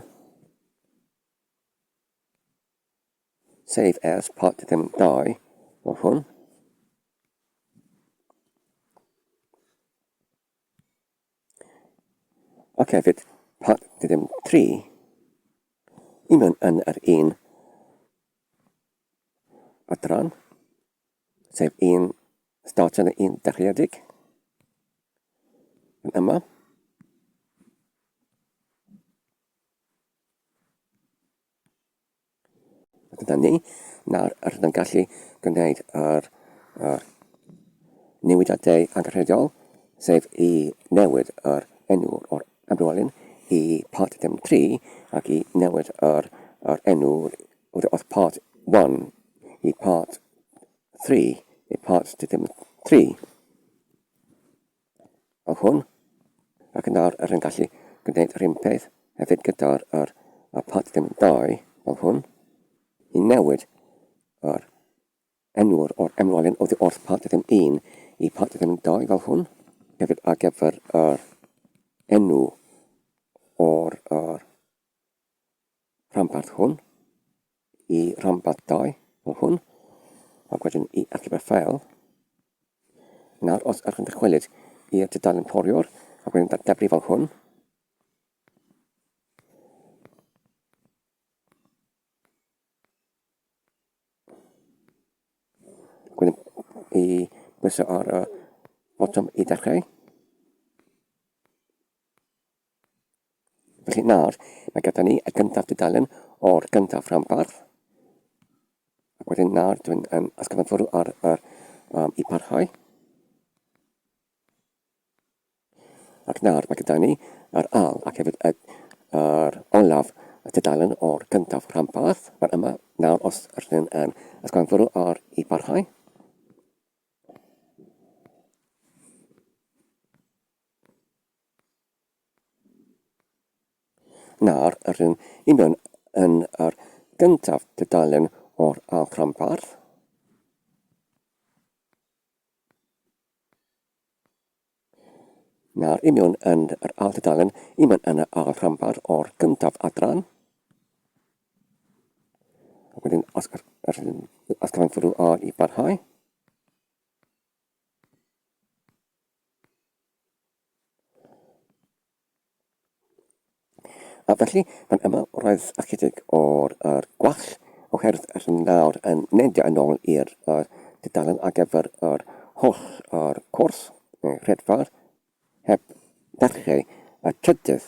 save as part ddim 2 fel hwn, ac hefyd part ddim 3 union yn yr un adran, sef un starter neu un dechreuedig yn yma. Gyda ni, nawr ydyn gallu gwneud yr newidiadau anghyffredinol, sef i newid yr enw o'r amrywolyn i part ddim 3 ac i newid yr enw oedd part 1 i part 3, i part dim 3. Fel hwn. Ac nawr yr yn gallu gwneud yr un peth hefyd gyda'r part dim 2 fel hwn. I newid yr enw'r o'r emlolyn oddi wrth part dim 1 i part dim 2 fel hwn. Hefyd ar gyfer yr enw o'r rhanbarth hwn i rhanbarth 2 fel hwn. Ac wedyn i archif y ffeil. Nawr, os ydych chi'n dychwelyd i'r dudalen poriwr, ac wedyn deblu fel hwn. Wedyn i bwyso ar y botwm i dechrau. Felly nawr, mae gyda ni y gyntaf dudalen o'r gyntaf rhanbarth. Ac wedyn nawr, dwi'n ysgrifennu ar i parhau. Ac nawr, mae gyda ni yr al ac hefyd yr olaf y dudalen o'r gyntaf rhanbarth. Mae yma nawr os ydyn yn ysgrifennu ar i parhau. Nawr, rydyn i mewn yn yr gyntaf dudalen o'r ail rhanbarth. Nawr, i mewn yn yr ail dudalen, i mewn yn yr ail rhanbarth o'r gyntaf adran. Wedyn, os ysgrifennu ar i barhau. A felly, fan yma roedd ychydig o'r gwall oherwydd rydyn nawr yn nedio yn ôl i'r dudalen ar gyfer yr holl cwrs, rhedfar, heb dechrau y trydydd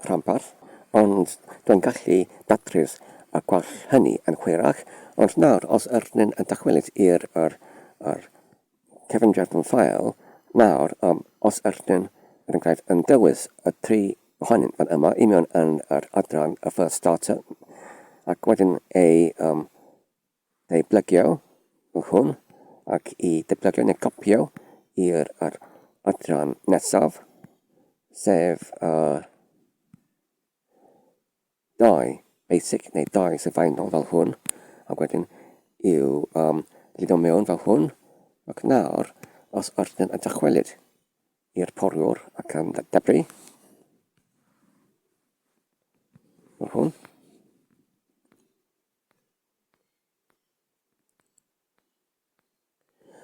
rhanbarth, ond dwi'n gallu datrys y gwall hynny yn chwyrach, ond nawr, os ydyn yn dychwelyd i'r cefndir yn ffail, nawr, os ydyn yn dewis y tri ohonynt fan yma, i mewn yn yr adran y first starter, ac wedyn ei blygio fel hwn, ac i deblygio neu copio i'r adran nesaf, sef 2 basic neu 2 sylfaenol fel hwn, ac wedyn i'w lido mewn fel hwn, ac nawr, os ydyn yn dychwelyd i'r poriwr ac yn debru, fel hwn.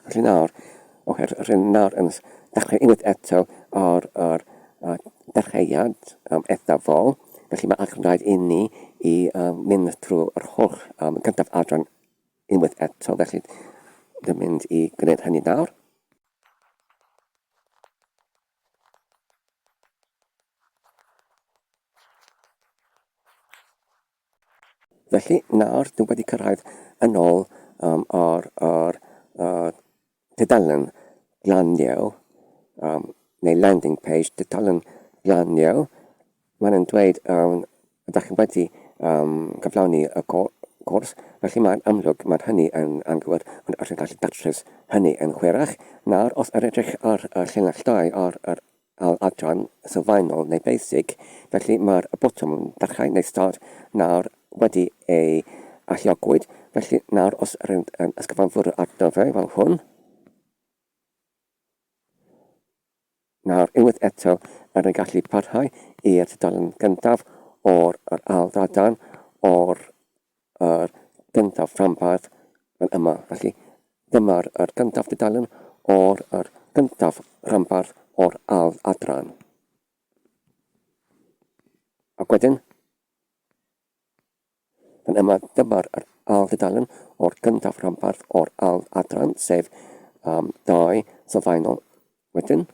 Felly nawr, rydyn nawr yn dechrau unwaith eto ar dechreuad eithafol, felly mae rhaid i ni i mynd trwy'r holl gyntaf adran unwaith eto, felly dwi'n mynd i gwneud hynny nawr. Felly nawr dwi wedi cyrraedd yn ôl ar dudalen glanio, neu landing page, dudalen glanio. Mae'n dweud ydych chi wedi cyflawni y cwrs, felly mae'n amlwg mae hynny yn anghyfod, ond ydych chi'n gallu datrys hynny yn chwyrach. Nawr, os yr edrych ar llinell 2 ar adran sylfaenol neu basic, felly mae'r botwm yn dechrau neu start nawr wedi ei alluogwyd. Felly nawr os rydyn yn ysgrifennu arno fe fel hwn. Nawr unwaith eto rydyn yn gallu parhau i'r dudalen gyntaf o'r ail ddadan o'r gyntaf rhanbarth yn yma. Felly dyma'r gyntaf dudalen o'r gyntaf rhanbarth o'r ail adran. Ac wedyn, yn yma dyma'r ail dudalen o'r gyntaf rhanbarth o'r ail adran, sef 2 sylfaenol wedyn.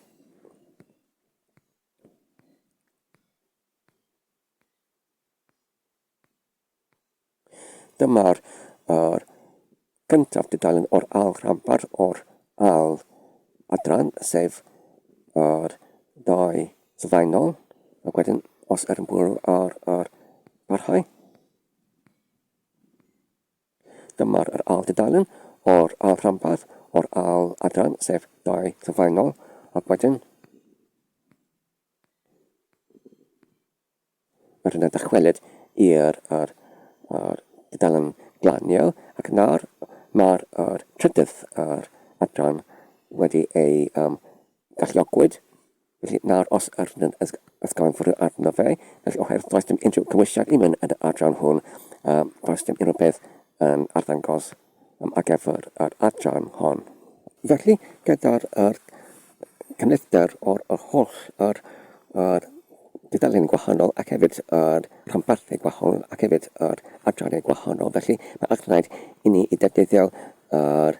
Dyma'r gyntaf dudalen o'r ail rhanbarth o'r ail adran, sef yr 2 sylfaenol, ac wedyn os ydyn bwrw ar parhau. dyma'r ail dudalen o'r ail rhanbarth o'r ail adran, sef 2 sylfaenol, ac wedyn yr yna dychwelyd i'r dudalen glanio, ac nawr mae'r trydydd adran wedi ei galluogwyd. Felly nawr os ydyn ysgrifenwyr arno fe, felly oherwydd does dim unrhyw cymwysiad i mewn yn y adran hwn, does dim unrhyw beth yn arddangos ar gyfer yr adran hon. Felly gyda'r cymnithder o'r holl dudalen gwahanol ac hefyd yr rhanbarthau gwahanol ac hefyd yr adrannau gwahanol. Felly mae rhaid i ni i defnyddio yr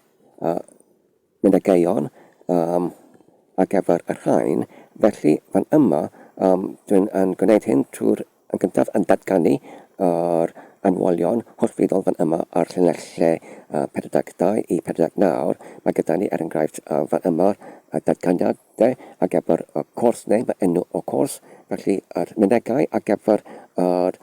myndageuon ar gyfer y rhain. Felly fan yma dwi'n gwneud hyn yn gyntaf yn datganu yr anwolion hollfeddol fan yma ar llinellau 42 i 49. Mae gyda ni enghraifft fan yma datganiadau ar gyfer y cwrs neu mae enw o cwrs. Felly yr myndegau ar gyfer yr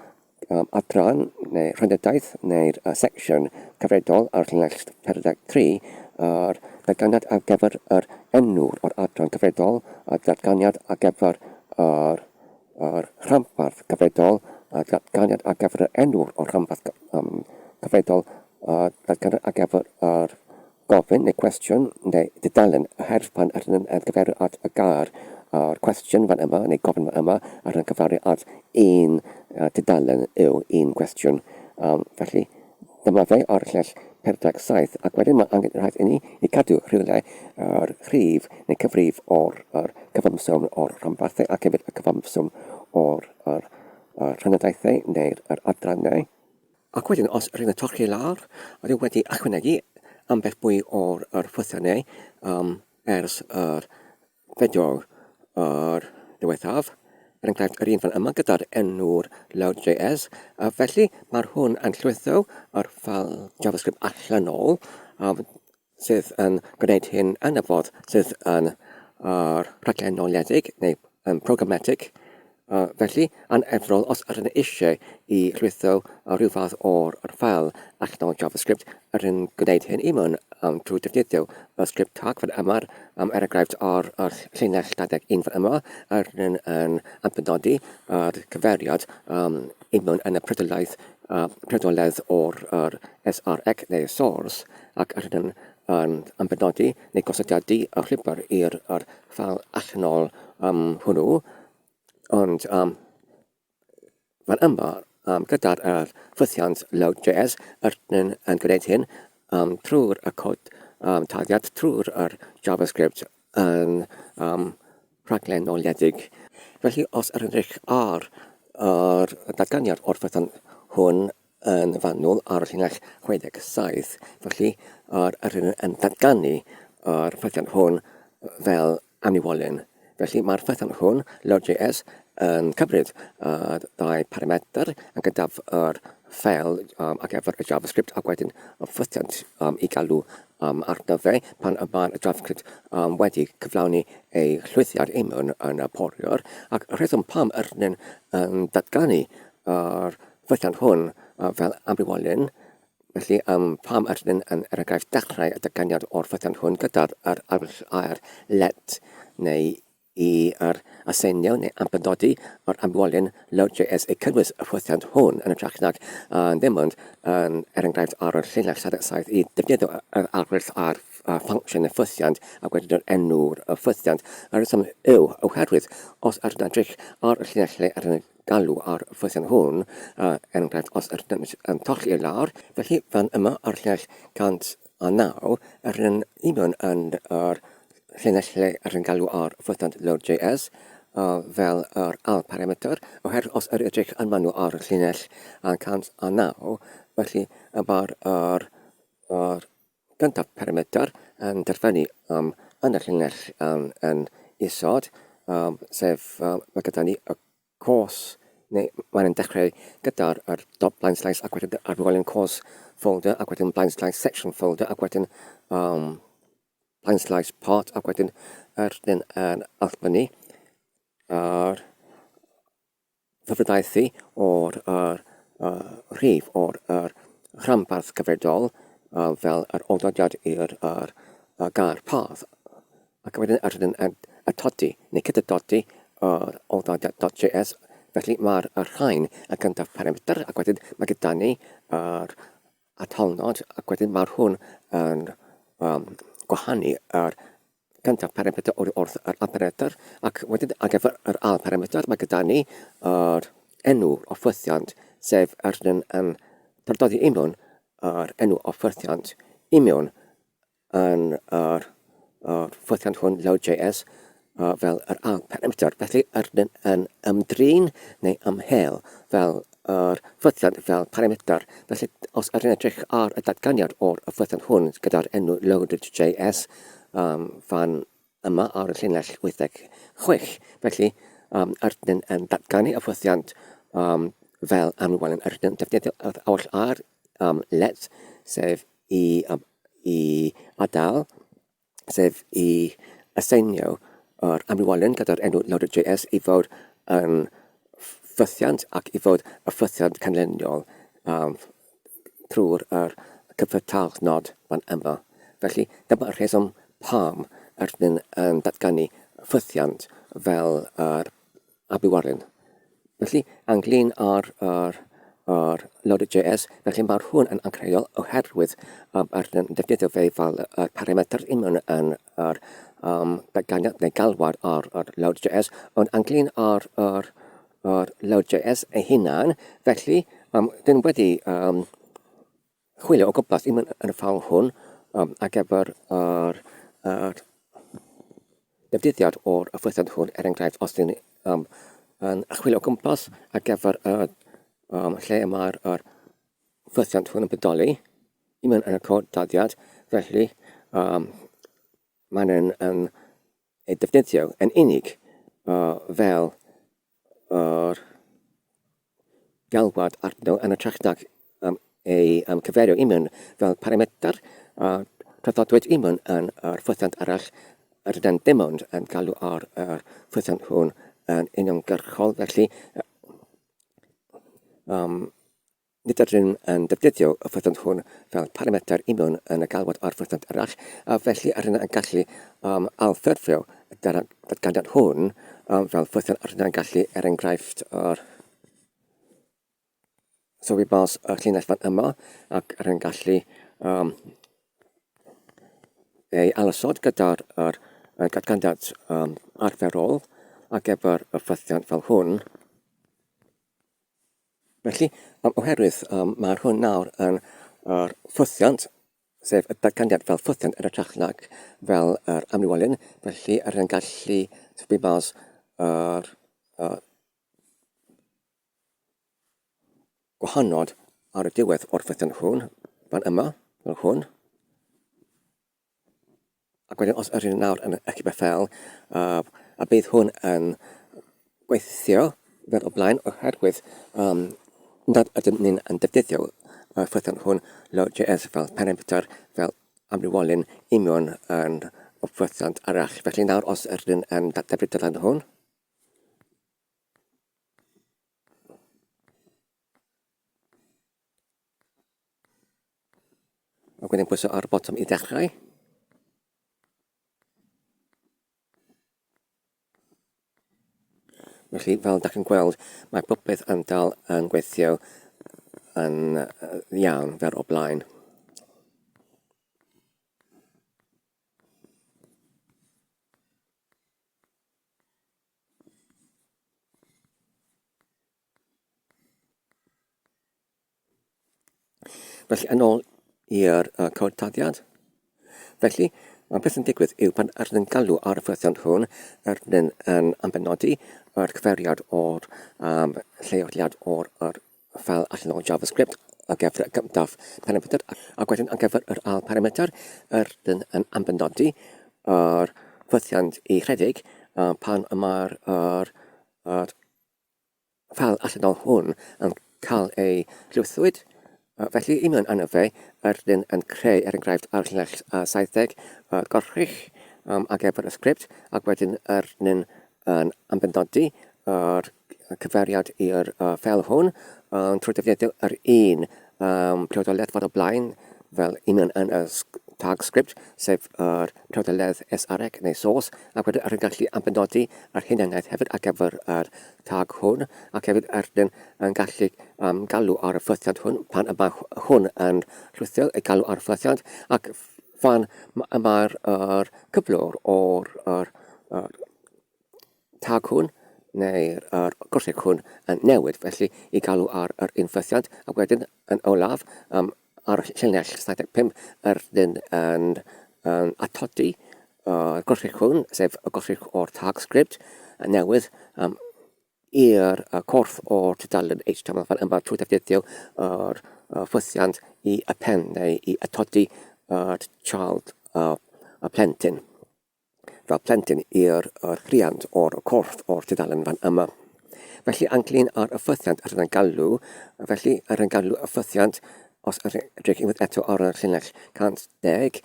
adran neu rhandedaeth neu'r section cyfredol ar llinell 43, yr datganiad ar gyfer yr enw'r o'r adran cyfredol, y datganiad ar gyfer yr rhanbarth cyfredol, y datganiad ar gyfer yr enw'r o'r rhanbarth cyfredol, datganiad ar gyfer yr gofyn neu cwestiwn neu dudalen, oherwydd pan ydyn yn gyferu at y gair o'r cwestiwn fan yma neu gofyn fan yma ydyn yn gyferu at un dudalen yw un cwestiwn. Felly dyma fe o'r llinell 47, ac wedyn mae angen rhaid i ni i cadw rhywle yr rhif neu cyfrif o'r cyfamswm o'r rhanbarthau ac hefyd y cyfamswm o'r rhanadaethau neu'r adrannau. Ac wedyn, os rydyn yn torchi lawr, rydyn wedi ychwanegu ambell bwy o'r ffwythiannau ers yr fideo diwethaf. Enghraifft yr un fan yma gyda'r enw'r lleol.js. Felly mae'r hwn yn llwytho yr ffeil JavaScript allanol sydd yn gwneud hyn yn y ffordd sydd yn rhaglen noledig neu yn programmatic. Felly, yn efrol, os ydyn eisiau i llwytho rhyw fath o'r ffeil allanol JavaScript, ydyn gwneud hyn i mewn trwy defnyddio y sgript tag fan yma'r enghraifft o'r llinell 21 fan yma, ydyn yn penodi yr cyfeiriad i mewn yn y prydoledd o'r SRX neu source, ac ydyn yn penodi neu gosodiadu y llwybr i'r ffeil allanol hwnnw. Ond fan yma, gyda'r ffwythiant lleol.js, ydyn yn gwneud hyn trwy'r cod taliad, trwy'r JavaScript yn rhaglen noledig. Felly, os ydyn edrych ar datganiad o'r ffwythiant hwn yn fanwl ar y llinell 67, felly ydyn yn datganu yr ffwythiant hwn fel amniwolyn. Felly mae'r ffwythiant hwn, lleol.js, yn cymryd dau parametr yn gyda'r ffeil ar gyfer y JavaScript ac wedyn y ffwythiant i galw arno fe pan y mae'r JavaScript wedi cyflawni ei llwythiad i mewn yn y poriwr. Ac y rheswm pam ydyn yn datganu yr ffwythiant hwn fel amniwolyn, felly pam ydyn yn enghraifft dechrau y datganiad o'r ffwythiant hwn gyda'r air let neu i aseinio neu ambenodi o'r amwolyn lleol.js ei cynnwys y ffwythiant hwn yn ytrach nag ddim ond yn enghraifft ar y llinell 77 i defnyddio yr algorithm ar ffungsiwn y ffwythiant ac wedyn yr enw'r ffwythiant. Yr rheswm yw oherwydd os ydyn edrych ar y llinellau ydyn galw ar y ffwythiant hwn, enghraifft os ydyn yn torchi i'r lawr, felly fan yma ar llinell 109 ydyn i mewn yn yr llinellau ydyn galw ar ffwythiant lleol.js fel yr ail parametr, oherwydd os ydyn edrych yn manwl ar y llinell 109, felly mae'r gyntaf parametr yn derfynu yn y llinell yn isod, sef mae gyda ni y cwrs, neu mae'n dechrau gyda'r blaen slaes ac wedyn arwolion cwrs folder ac wedyn blaen slaes section folder ac wedyn blaen slaes part ac wedyn ydyn yn allbynnu yr ddyfrdaethu o'r rhif o'r rhanbarth gyfredol fel yr oldodiad i'r gair path. Ac wedyn ydyn yn atodi neu cydydodi o'r oldodiad.js. Felly mae'r rhain y gyntaf parameter ac wedyn mae gyda ni yr atalnod ac wedyn mae'r hwn yn gwahanu yr gyntaf parameter wrth yr alparameter ac wedyn ar gyfer yr alparameter mae gyda ni yr enw o ffwythiant sef ydyn yn tardoddi i mewn yr enw o ffwythiant i mewn yn yr ffwythiant hwn lleol.js fel yr alparameter. Felly ydyn yn ymdrin neu ymhel fel yr ffwythiant fel parameter. Felly os ydyn edrych ar y datganiad o'r ffwythiant hwn gyda'r enw loaded.js fan yma ar y llinell 86. Felly ydyn yn datganu y ffwythiant fel amrywyn ydyn defnyddio oll ar let sef i adael sef i aseinio yr amrywolyn gyda'r enw loaded.js i fod yn ffwythiant ac i fod y ffwythiant canlyniol trwy'r cyfetalnod fan yma. Felly dyma y rheswm pam ydyn yn datganu ffwythiant fel yr amrywolyn. Felly anglyn ar loaded.js, felly mae'r hwn yn ancreuol oherwydd ydyn defnyddio fe fel y parameter i mewn yn yr datganiad neu galwad ar load.js, ond anglyn ar load.js ei hunan, felly dyn wedi chwilio o gwmpas i mewn yn y ffawl hwn ar gyfer yr defnyddiad o'r ffwythiant hwn enghraifft os dyn yn chwilio o gwmpas ar gyfer lle mae'r ffwythiant hwn yn bodoli i mewn yn y cod dyddiad, felly maen yn ei defnyddio yn unig fel yr galwad arno yn y trachnag ei cyferio i mewn fel parameter trathodwyd i mewn yn yr ffwythiant arall ydyn dim ond yn galw ar yr ffwythiant hwn yn uniongyrchol, felly nid ydyn yn defnyddio y ffwythiant hwn fel parameter i mewn yn y galwad ar ffwythiant arall, felly ydyn yn gallu alffurfio y datganiad hwn fel ffwythiant ydyn yn gallu enghraifft sylwi bos y llinell fan yma ac ydyn yn gallu ei alasod gyda'r datganiad arferol ar gyfer y ffwythiant fel hwn. Felly, oherwydd mae'r hwn nawr yn ffwythiant, sef y datganiad fel ffwythiant yn y trachnag fel yr amrywolyn, felly ydyn yn gallu sylwi bos gwahanod ar y diwedd o'r ffwythiant hwn, fan yma, fel hwn. Ac wedyn os ydyn nawr yn eich fel, a bydd hwn yn gweithio fel o blaen oherwydd nad ydyn ni'n defnyddio ffwythiant hwn load.js fel parameter fel amrywolyn i mewn yn ffwythiant arall. Felly nawr os ydyn yn defnyddio lan hwn, ac wedyn pwysio ar y botwm i ddechrau. Felly, fel ydych chi'n gweld, mae popeth yn dal yn gweithio yn iawn fel o blaen. Felly, yn ôl i'r cod dyddiad. Felly, mae beth yn digwydd yw pan ydyn yn galw ar y ffwythiant hwn, ydyn yn ambenodi yr cyfeiriad o'r lleoliad o'r ffeil allan o JavaScript ar gyfer y gyntaf parameter ac wedyn ar gyfer yr alparameter ydyn yn ambenodi yr ffwythiant i rhedeg pan mae'r ffeil allan o hwn yn cael ei llwythwyd. Felly, i mewn yna fe, ydyn yn creu enghraifft ar llinell 70 gorchrych ar gyfer y sgript, ac wedyn ydyn yn ambenodi yr cyfeiriad i'r ffeil hwn trwy defnyddio yr un priodolaeth fod o blaen fel union yn y tag script, sef yr priodolaeth SREC neu source, ac wedyn ar yn gallu ambenodi ar hunaniaeth hefyd ar gyfer yr tag hwn, ac hefyd ydyn yn gallu galw ar y ffythiant hwn pan y mae hwn yn rhwythiol ei galw ar y ffythiant, ac fan mae'r cyflwr o'r tag hwn neu'r gwrsig hwn yn newid, felly i galw ar yr un ffythiant, a wedyn yn olaf ar llinell 75 ydyn yn atodi gwrsig hwn, sef y gwrsig o'r tag script newydd i'r corff o'r tudalen HTML fan yma trwy defnyddio yr ffythiant i append neu i atodi child y plentyn. Fel plentyn i'r rhiant o'r corff o'r tudalen fan yma. Felly anglyn ar y ffythiant ar yn galw, felly ar yn galw y ffythiant os ydych unwaith eto ar y llinell 110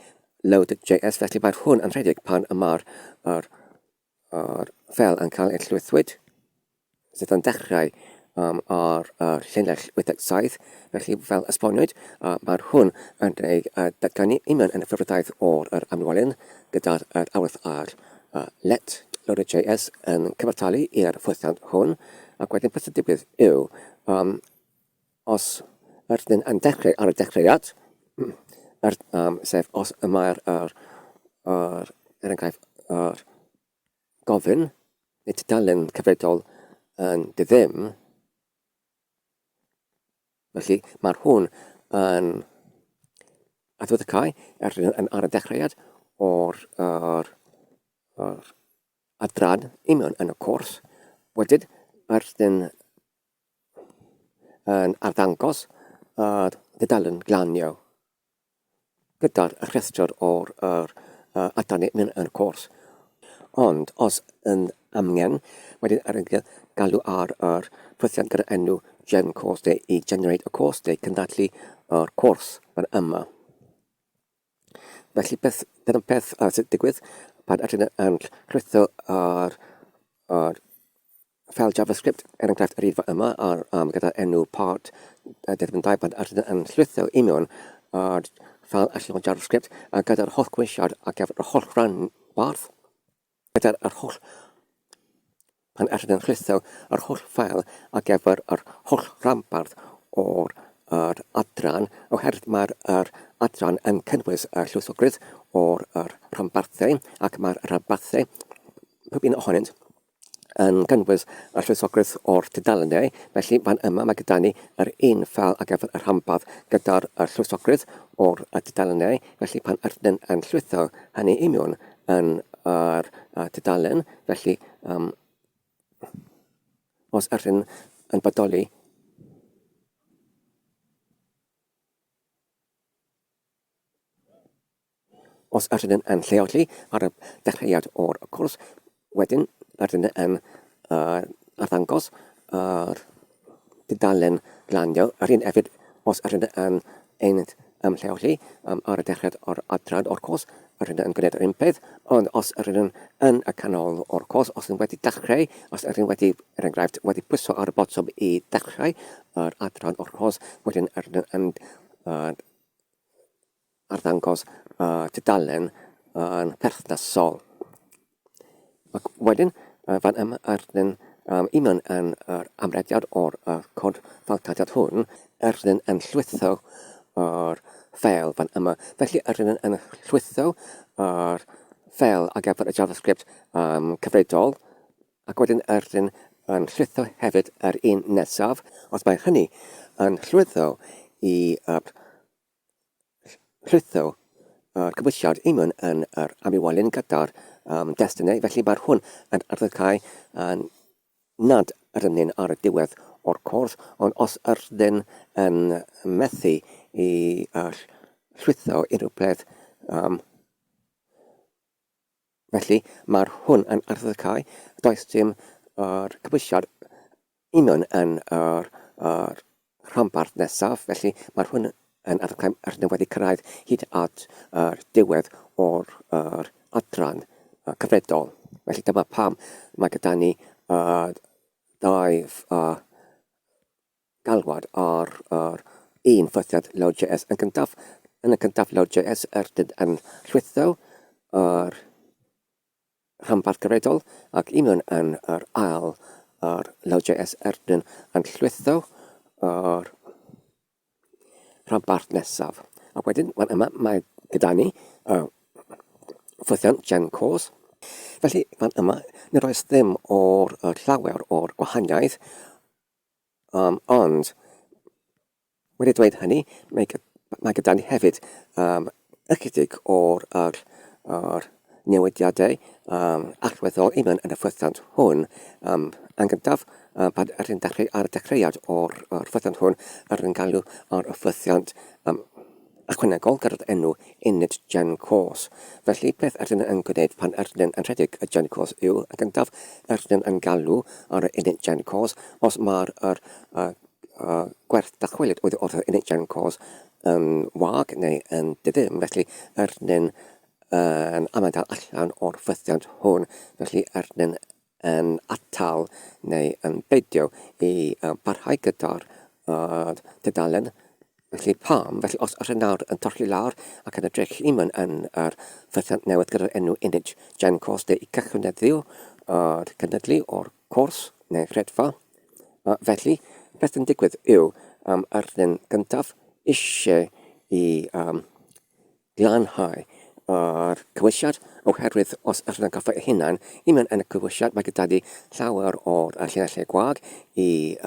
load.js, felly mae'r hwn yn rhedeg pan mae'r ffel yn cael ei llwythwyd, sydd yn dechrau ar llinell 87, felly fel esboniwyd, mae'r hwn yn datganu union yn y ffurfdaeth o'r amlwolyn gyda'r awyrth ar let load.js yn cyfartalu i'r ffythiant hwn, ac wedyn beth sy'n digwydd yw os ydyn yn dechrau ar y dechreuad, sef os mae'r gofyn neu tudalen cyfredol yn ddim, felly mae'r hwn yn adfyddocau yn ar y dechreuad o'r adran union yn y cwrs, wedyn ydyn yn arddangos dudalen glanio gyda'r rhestr o'r adran union yn y cwrs. Ond os yn amgen, wedyn ar yn galw ar yr ffythiant gyda enw gen course neu i generate y course neu cyndalu yr cwrs fan yma. Felly dyna'n peth sy'n digwydd pan ydyn yn rhwytho ar ffel JavaScript enghraifft yr un yma gyda enw part 2 pan ydyn yn llwytho union ar ffel allan o JavaScript gyda'r holl gweisiad a gyfer y holl rhan barth, gyda'r holl pan ydyn yn llwytho yr holl ffel a gyfer yr holl rhanbarth o'r adran, oherwydd mae'r adran yn cynnwys y llwysogrwydd o'r rhanbarthau, ac mae'r rhanbarthau, pob un ohonynt, yn cynnwys y llwysogrwydd o'r tudalenau, felly fan yma mae gyda ni yr un ffel ar gyfer y rhanbarth gyda'r llwysogrwydd o'r tudalenau, felly pan ydyn yn llwytho hynny union yn yr tudalen, felly os ydyn yn bodoli os ydyn yn lleoli ar y dechreuad o'r cwrs, wedyn ydyn yn arddangos yr dudalen glanio, yr un hefyd os ydyn yn ein lleoli ar y dechreuad o'r adran o'r cwrs, ydyn yn gwneud yr un peth, ond os ydyn yn y canol o'r cwrs, os ydyn wedi dechrau, os ydyn wedi, er enghraifft, wedi pwyso ar y botwm i dechrau yr adran o'r cwrs, wedyn ydyn yn arddangos tudalen yn perthnasol. Ac wedyn, fan yma ydyn union yn amrediad o'r cod falcadiad hwn, ydyn yn llwytho o'r ffel fan yma. Felly ydyn yn llwytho o'r ffel ar gyfer y JavaScript cyfredol, ac wedyn ydyn yn llwytho hefyd yr un nesaf, os mae hynny yn llwytho i llwytho cymwysiad union yn yr amlwolyn gyda'r destinau, felly mae'r hwn yn arddecau nad ydyn ar y diwedd o'r cwrs, ond os ydyn yn methu i llwytho unrhyw peth, felly mae'r hwn yn arddecau, does dim cymwysiad union yn yr rhanbarth nesaf, felly mae'r hwn yn arddecau ydyn wedi cyrraedd hyd at diwedd o'r adran cyfredol. Felly dyma pam mae gyda ni dau galwad ar un ffythiant lleol.js yn gyntaf. Yn y gyntaf lleol.js ydyn yn llwytho yr rhanbarth gyfredol ac un yn yr ail yr lleol.js ydyn yn llwytho yr rhanbarth nesaf. Ac wedyn, yma mae gyda ni ffythiant gen cwrs. Felly, fan yma, nid oes ddim o'r llawer o'r gwahaniaeth, ond wedi dweud hynny, mae gyda ni hefyd ychydig o'r newidiadau allweddol un yn y ffythiant hwn. Yn gyntaf, pan yr un ar y dechreuad o'r ffythiant hwn yr yn galw ar y ffythiant ychwanegol gyda'r enw unit gen cwrs. Felly, beth ydyn yn gwneud pan ydyn yn rhedeg y gen cwrs yw, yn gyntaf, ydyn yn galw ar y unit gen cwrs os mae'r gwerth dachwelyd oedd o'r unit gen cwrs yn wag neu yn dydym. Felly, ydyn yn amadael allan o'r ffythiant hwn. Felly, ydyn yn atal neu yn beidio i barhau gyda'r dudalen. Felly pam, felly os ydyn nawr yn torri lawr ac yn edrych un yn yr ffythiant newydd gyda'r enw unit gen cwrs neu i cychwyneddu o'r cwrs neu rhedfa. Felly, beth yn digwydd yw ydyn gyntaf eisiau i glanhau yr cywisiad oherwydd os ydyn yn goffa eu hunain, un yn y cywisiad mae gyda ni llawer o'r llinellau gwag i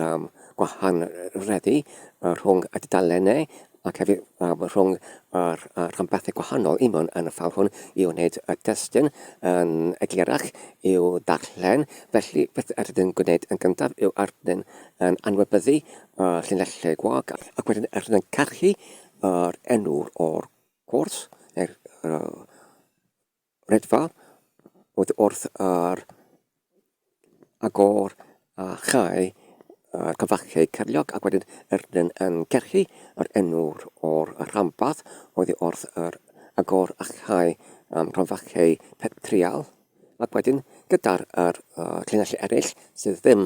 gwahanreddu rhwng y dudalennau ac hefyd rhwng yr rhanbarthau gwahanol un yn y ffawr hwn i wneud y testyn yn eglurach i'w darllen. Felly, beth ydyn gwneud yn gyntaf yw ydyn yn anwybyddu llinellau gwag ac wedyn ydyn yn carchu yr enw o'r cwrs neu'r redfa wrth yr agor a chau cyfachau cyrliog ac wedyn ydyn yn cerchu yr enw o'r rhanbarth oedd wrth yr agor a chau rhanfachau trial ac wedyn gyda'r llinellau eraill sydd ddim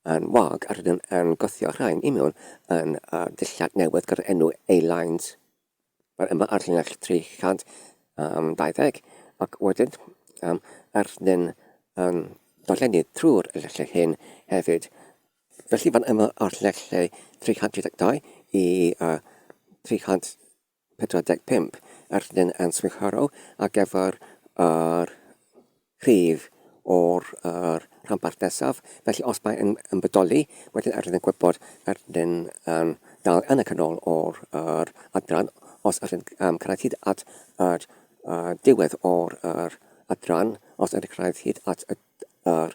yn wag ydyn yn gwthio rhain i mewn yn dillad newydd gyda'r enw A-lines. Yma ar llinell 320 ac wedyn ydyn yn darllennu trwy'r llinellau hyn hefyd. Felly fan yma ar llinellau 312 i 345 ydyn yn swynharo ar gyfer yr rhif o'r rhanbarth nesaf. Felly os mae'n bodoli, wedyn ydyn yn gwybod ydyn yn dal yn y canol o'r adran. Os ydyn cyrraedd hyd at yr diwedd o'r adran, os ydyn cyrraedd hyd at yr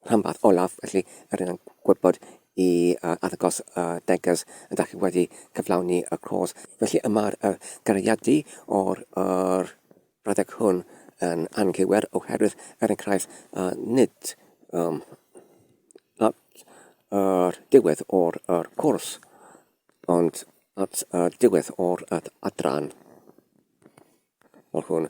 rhanbarth olaf, felly ydyn yn gwybod i addygos degys yn dach wedi cyflawni y cwrs. Felly yma'r gariadu o'r rhedeg hwn yn anghywir oherwydd ydyn cyrraedd nid at yr diwedd o'r cwrs, ond at diwedd o'r adran o'r hwn.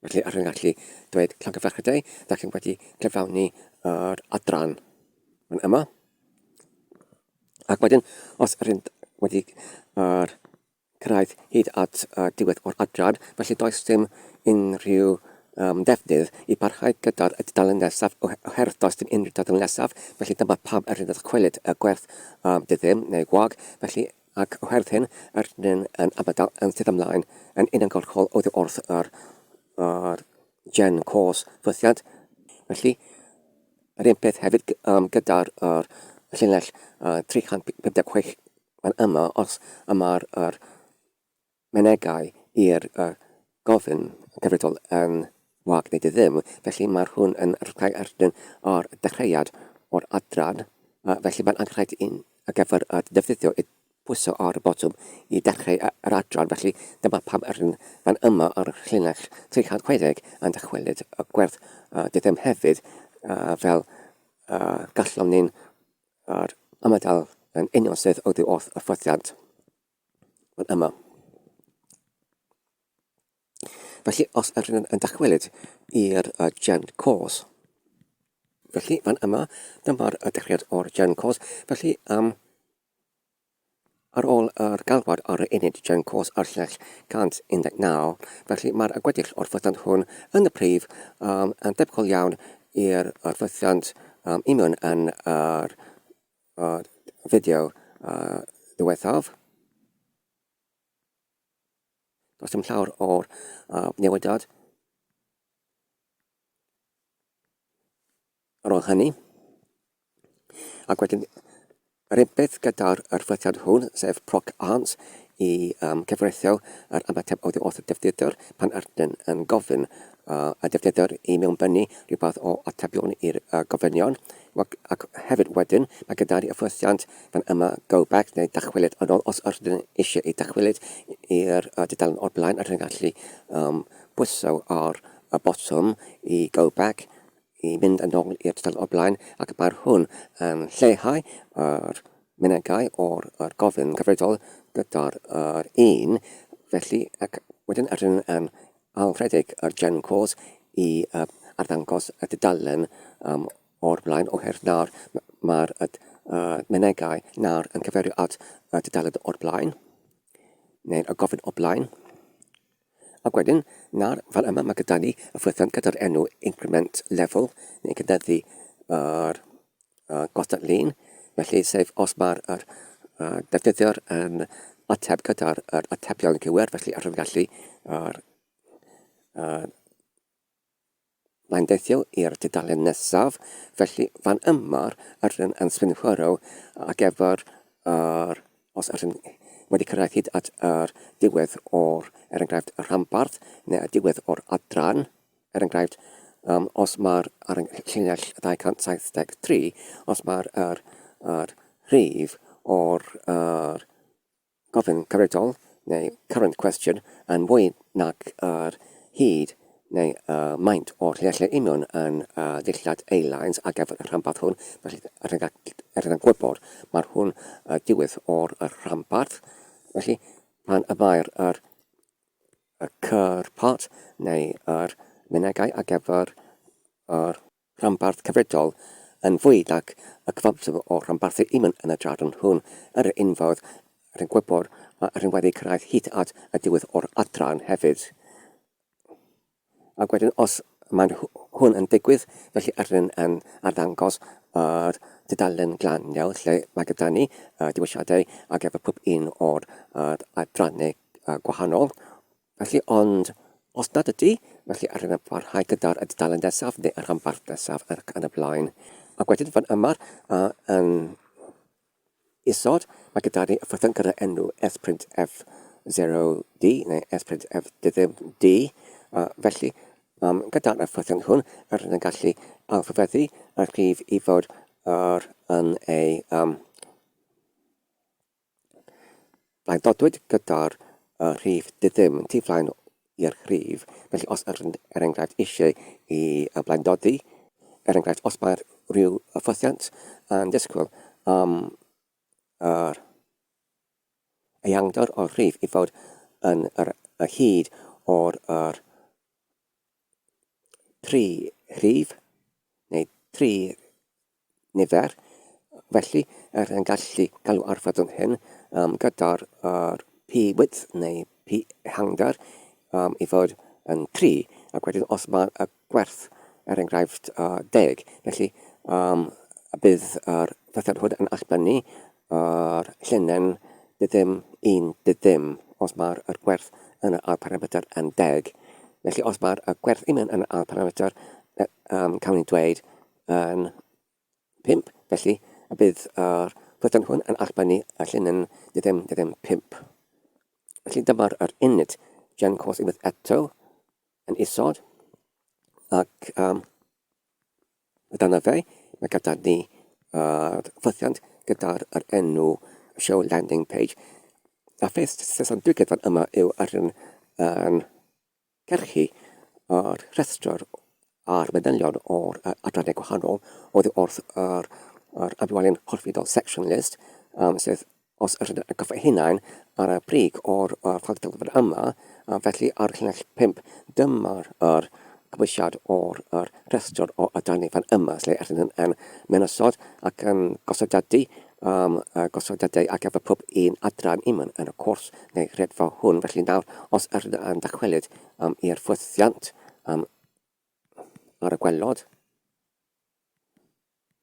Felly ydyn gallu dweud llongyfarchydau, da chi'n wedi cyflawni yr adran yn yma. Ac wedyn, os ydyn wedi cyrraedd hyd at diwedd o'r adran, felly does dim unrhyw defnydd i barhau gyda'r dudalen nesaf oherwydd does dim unrhyw dudalen nesaf. Felly dyma pam ydyn yn chwilyd y gwerth dyddym neu gwag. Felly ac oherwydd hyn ydyn yn amadael yn sydd ymlaen yn uniongyrchol oddi wrth yr gen cwrs ffythiant. Felly, yr un peth hefyd gyda'r llinell 356 fan yma os yma'r menegau i'r gofyn gyfredol yn wag neu ddim. Felly mae'r hwn yn rhai ydyn o'r dechreuad o'r adran. Felly mae'n anghraid ar gyfer defnyddio i pwyso ar y botwm i dechrau yr adran. Felly dyma pam ydyn fan yma ar llinell 360 yn dychwelyd y gwerth dyddym hefyd fel gallwn ni'n amadael yn union sydd oddi wrth y ffythiant fan yma. Felly os ydyn yn dychwelyd i'r gen cwrs, Felly, fan yma, dyma'r dechreuad o'r gen course. Felly, ar ôl yr galwad ar y uned gen course ar llell 119, felly mae'r gweddill o'r ffythiant hwn yn y prif yn debygol iawn i'r ffythiant i mewn yn yr fideo ddiwethaf. Does dim llawer o'r newidad ar ôl hynny. Ac wedyn, yr unig gyda'r ffythiant hwn, sef proc ans, i cyfreithio yr ymateb oddi wrth y defnyddwr pan ydyn yn gofyn y defnyddwr i mewnbynnu rhywbeth o atebion i'r gofynion. Ac hefyd wedyn, mae gyda'r ffythiant fan yma go back neu dachwylid yn ôl. Os ydyn eisiau i dachwylid i'r dudalen o'r blaen, ydyn gallu bwyso ar y botwm i go back i mynd yn ôl i'r dudalen o'r blaen, ac mae'r hwn yn lleihau yr munudau o'r gofyn cyfredol gyda'r un. Felly, ac wedyn ydyn yn alfredig yr gen course i arddangos y dudalen o'r blaen, oherwydd nawr mae'r munudau nawr yn cyfeirio at y dudalen o'r blaen, neu'r gofyn o'r blaen. Ac wedyn, nawr, fel yma mae gyda ni y ffythiant gyda'r enw increment level, neu cynyddu yr gostadlun. Felly, sef os mae'r defnyddwr yn ateb gyda'r atebion cywir, felly ydyn gallu blaendeithio i'r dudalen nesaf. Felly, fan yma ydyn yn swynhwyrw ar gyfer os ydyn wedi cyrraedd hyd at yr diwedd o'r enghraifft rhanbarth neu y diwedd o'r adran. Enghraifft, os mae'r ar y llinell 273, os mae'r rhif o'r gofyn cyfredol neu current question yn fwy nag yr hyd neu maint o'r llinellau union yn ddillad A-lines ar gyfer y rhanbarth hwn. Felly, ydyn yn gwybod mae'r hwn diwedd o'r rhanbarth. Felly, pan y mae'r cyr part neu yr munudau ar gyfer yr rhanbarth cyfredol yn fwy nag y cyfamser o rhanbarthau union yn y dradon hwn, yr unfodd ydyn gwybod ydyn wedi cyrraedd hyd at y diwedd o'r adran hefyd. Ac wedyn, os mae hwn yn digwydd, felly ydyn yn arddangos yr dudalen glaniol lle mae gyda ni diwylliadau ar gyfer pob un o'r adrannau gwahanol. Felly, ond os nad ydy, felly ydyn yn parhau gyda'r dudalen nesaf neu y rhanbarth nesaf ac yn y blaen. Ac wedyn, fan yma yn isod, mae gyda ni y ffythiant gyda enw s.f0d neu s.f-d. Felly, gyda'r ffythiant hwn, ydyn yn gallu alfabethu y rhif i fod yn ei blaendodwyd gyda'r rhif dyddym tu flaen i'r rhif. Felly, os ydyn enghraifft eisiau i blaendodi, enghraifft, os mae'r rhyw ffythiant yn disgwyl yr eangdor o'r rhif i fod yn y hyd o'r 3 rhif neu 3 nifer. Felly, yn gallu galw ar ffyddon hyn gyda'r p-width neu p-ehangdor i fod yn 3. Ac wedyn, os mae y gwerth enghraifft 10, felly bydd yr ffythiant hwn yn allbynnu yr llunen dyddym 1 dyddym os mae'r gwerth yn y parameter yn 10. Felly, os mae'r gwerth union yn y parameter cawn ni dweud yn 5, felly bydd yr ffythiant hwn yn allbynnu y llunen dyddym 5. Felly, dyma'r uned gen course unwaith eto yn isod. Ac dyna fe, mae gyda ni ffythiant gyda'r enw show landing page. A beth sy'n digwydd fan yma yw ydyn yn cerchu yr rhestr a'r manylion o'r adrannau gwahanol oddi wrth yr amwalion horfidol section list, sydd os ydyn yn goffa hunain ar y brig o'r ffagdol fan yma, felly ar llinell 5 dyma'r cymwysiad o'r rhestr o adrannau fan yma, lle ydyn yn menysod ac yn gosodiadu ar gyfer pob un adran imwn yn y cwrs neu rhedfa hwn. Felly nawr, os ydyn yn dychwelyd i'r ffwythiant ar y gwelod,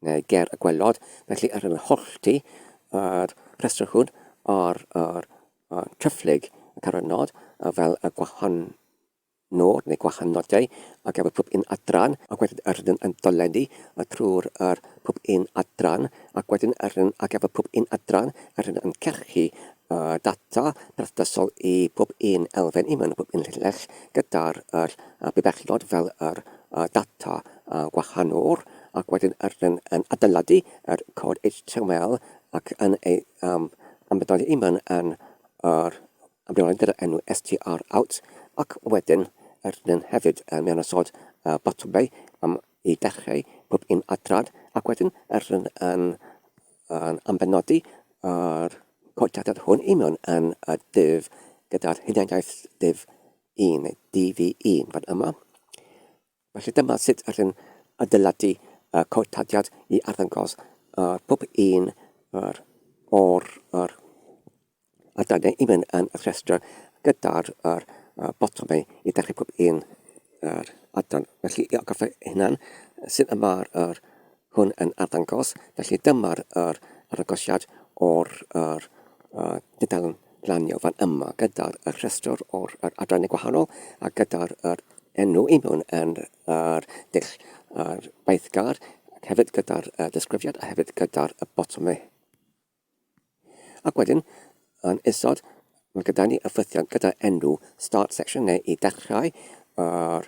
neu ger y gwelod, felly ydyn yn hollti yr rhestr hwn o'r tryfflyg y carynod fel y gwahannod neu gwahanodau ar gyfer pob un adran, ac wedyn ydyn yn dolennu trwy'r pob un adran, ac wedyn ydyn ar gyfer pob un adran ydyn yn cerchu data perthnasol i pob un elfen imwn, pob un llinell gyda'r bibellod fel yr data gwahanol, ac wedyn ydyn yn adeiladu yr cod HTML ac yn ei ymwybodoli imwn yn yr amrywiolyn gyda enw str_out, ac wedyn ydyn hefyd yn mewnysod botwmau i dechrau pob un adran, ac wedyn ydyn yn ambenodi yr codiadau hwn imwn yn y div gyda'r hunaniaeth div 1 neu dv1 fan yma. Felly dyma sut ydyn adeiladu codiad i arddangos pob un o'r adrannau imwn yn y rhestr gyda'r botwmau i dechrau pob un adran. Felly i ogoffa hynna'n sut yma hwn yn arddangos. Felly dyma'r arddangosiad o'r dudalen glanio fan yma gyda'r rhestr o'r adrannau gwahanol a gyda'r enw imwn yn dull baethgar, hefyd gyda'r disgrifiad a hefyd gyda'r botwmau. Ac wedyn, yn isod, mae gyda ni y ffwythiant gyda enw start section neu i dechrau yr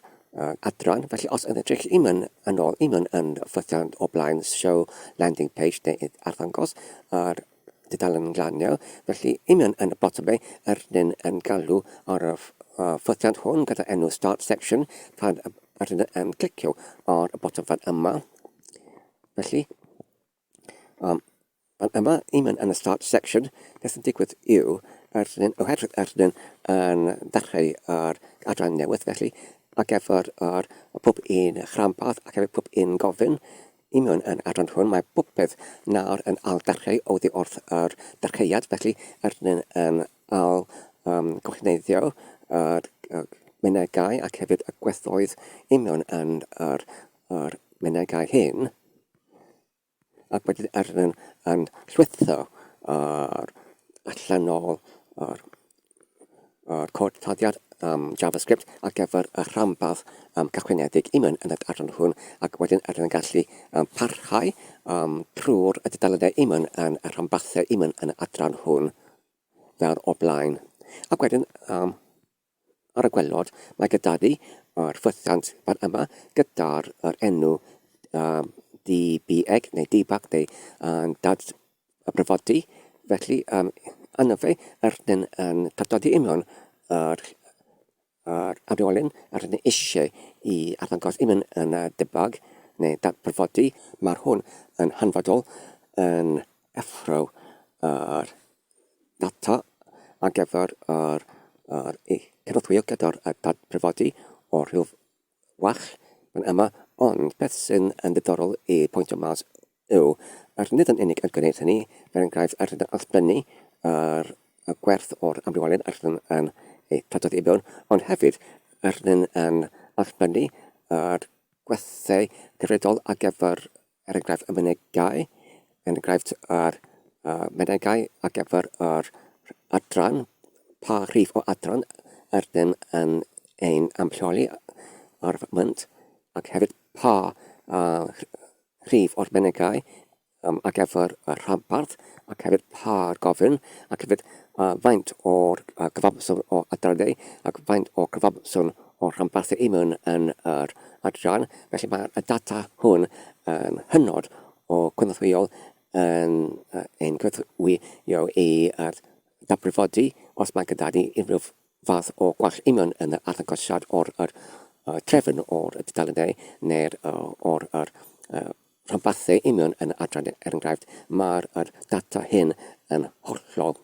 adran. Felly os yn edrych imwn yn ôl, imwn yn ffwythiant o blaen show landing page neu arddangos yr dudalen glanio. Felly imwn yn y botwmau ydyn yn galw ar y ffwythiant hwn gyda enw start section pan ydyn yn clicio ar y botwm fan yma. Felly, fan yma, imwn yn y start section, beth yn digwydd yw, oherwydd ydyn yn dechrau yr adran newydd, felly, a gyfer pob un chramparth ac hefyd pob un gofyn, imwn yn adran hwn, mae bwpedd nawr yn ail dechrau oddi wrth yr dechreuad, felly ydyn yn ail gwrthneiddio yr menegau ac hefyd y gwerthoedd imwn yn yr menegau hyn. Ac wedyn ydyn yn llwytho allanol codtadiad JavaScript ar gyfer y rhanbarth cychwynnedig imwn yn y adran hwn, ac wedyn ydyn yn gallu parhau trwy'r y dudalenau imwn yn y rhanbarthau imwn yn y adran hwn fel o blaen. Ac wedyn ar y gwelod mae gyda ni yr ffwythiant fan yma gyda'r enw dbeg neu debug neu dad y bryfodi. Felly yna fe ydyn yn datblygu imwn yr amrywiolyn ydyn eisiau i arddangos imwn yn debug neu datblyfodi. Mae'r hwn yn hanfodol yn effro yr data ar gyfer cynorthwyo gyda'r datblyfodi o rhyw wach fan yma, ond beth sy'n ddiddorol i pwyntio mas yw, nid yn unig yn gwneud hynny, fel enghraifft ydyn yn allbynnu yr gwerth o'r amrywiolyn ydyn yn ei tradod i mewn, ond hefyd ydyn yn allbynnu yr gwerthau gyfredol ar gyfer enghraifft y menegau, enghraifft yr menegau ar gyfer yr adran, pa rhif o adran ydyn yn ein amrheoli ar y mynt, ac hefyd pa rhif o'r menegau ar gyfer y rhanbarth, ac hefyd pa'r gofyn, ac hefyd faint o'r gyfamswm o adrannau, ac faint o gyfamswm o rhanbarthau imwn yn yr adran. Felly mae'r data hwn yn hynod o gwrthwyol yn ein gwrthwyo i datblyfodi os mae gyda ni unrhyw fath o gwall imwn yn y arddangosiad o'r trefn o'r dudalenau neu'r rhanbarthau imwn yn adran enghraifft. Mae'r data hyn yn hollol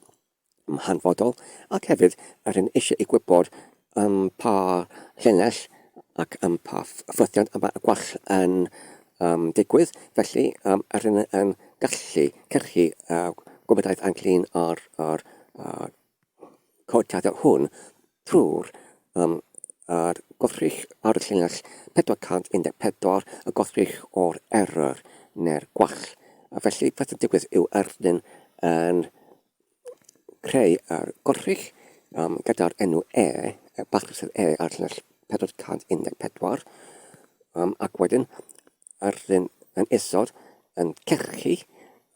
hanfodol, ac hefyd ydyn eisiau i gwybod pa llinell ac pa ffythiant yma y gwall yn digwydd. Felly, rydyn yn gallu cyrchu gwybodaeth ynglyn o'r codiadau hwn trwy'r gwrthrych ar y llinell 414, y gwrthrych o'r error neu'r gwall. Felly, beth yn digwydd yw rydyn yn creu gwrthrych gyda'r enw bachlysydd ar llinell 414, ac wedyn rydyn yn isod yn cyrchu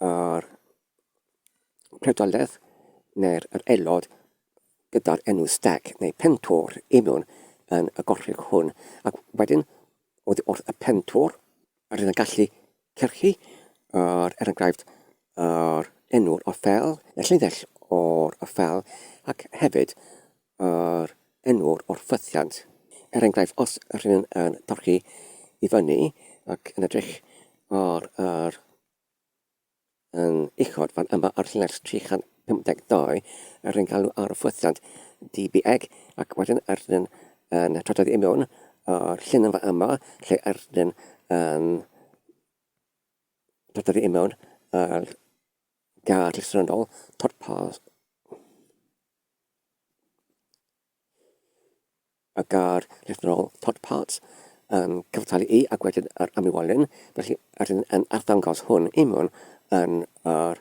yr prydoledd neu'r aelod gyda'r enw stag neu pentwr i mewn yn y gwrthrych hwn. Ac wedyn, wrth y pentwr, rydyn yn gallu cyrchu enghraifft yr enw o'r ffel, y llinell o'r ffel, ac hefyd yr enw o'r ffythiant. Enghraifft, os rydyn yn torchi i fyny ac yn edrych yn uchod fan yma ar llinell 352, rydyn galw ar y ffythiant DBeg, ac wedyn rydyn yn trododdi i mewn llun fan yma, lle rydyn yn trododdi i mewn gar lythrynol torpas a gar lythrynol todparts yn cyfartalu i ac wedyn yr amwylyn. Felly rydyn yn arddangos hwn i mewn yn yr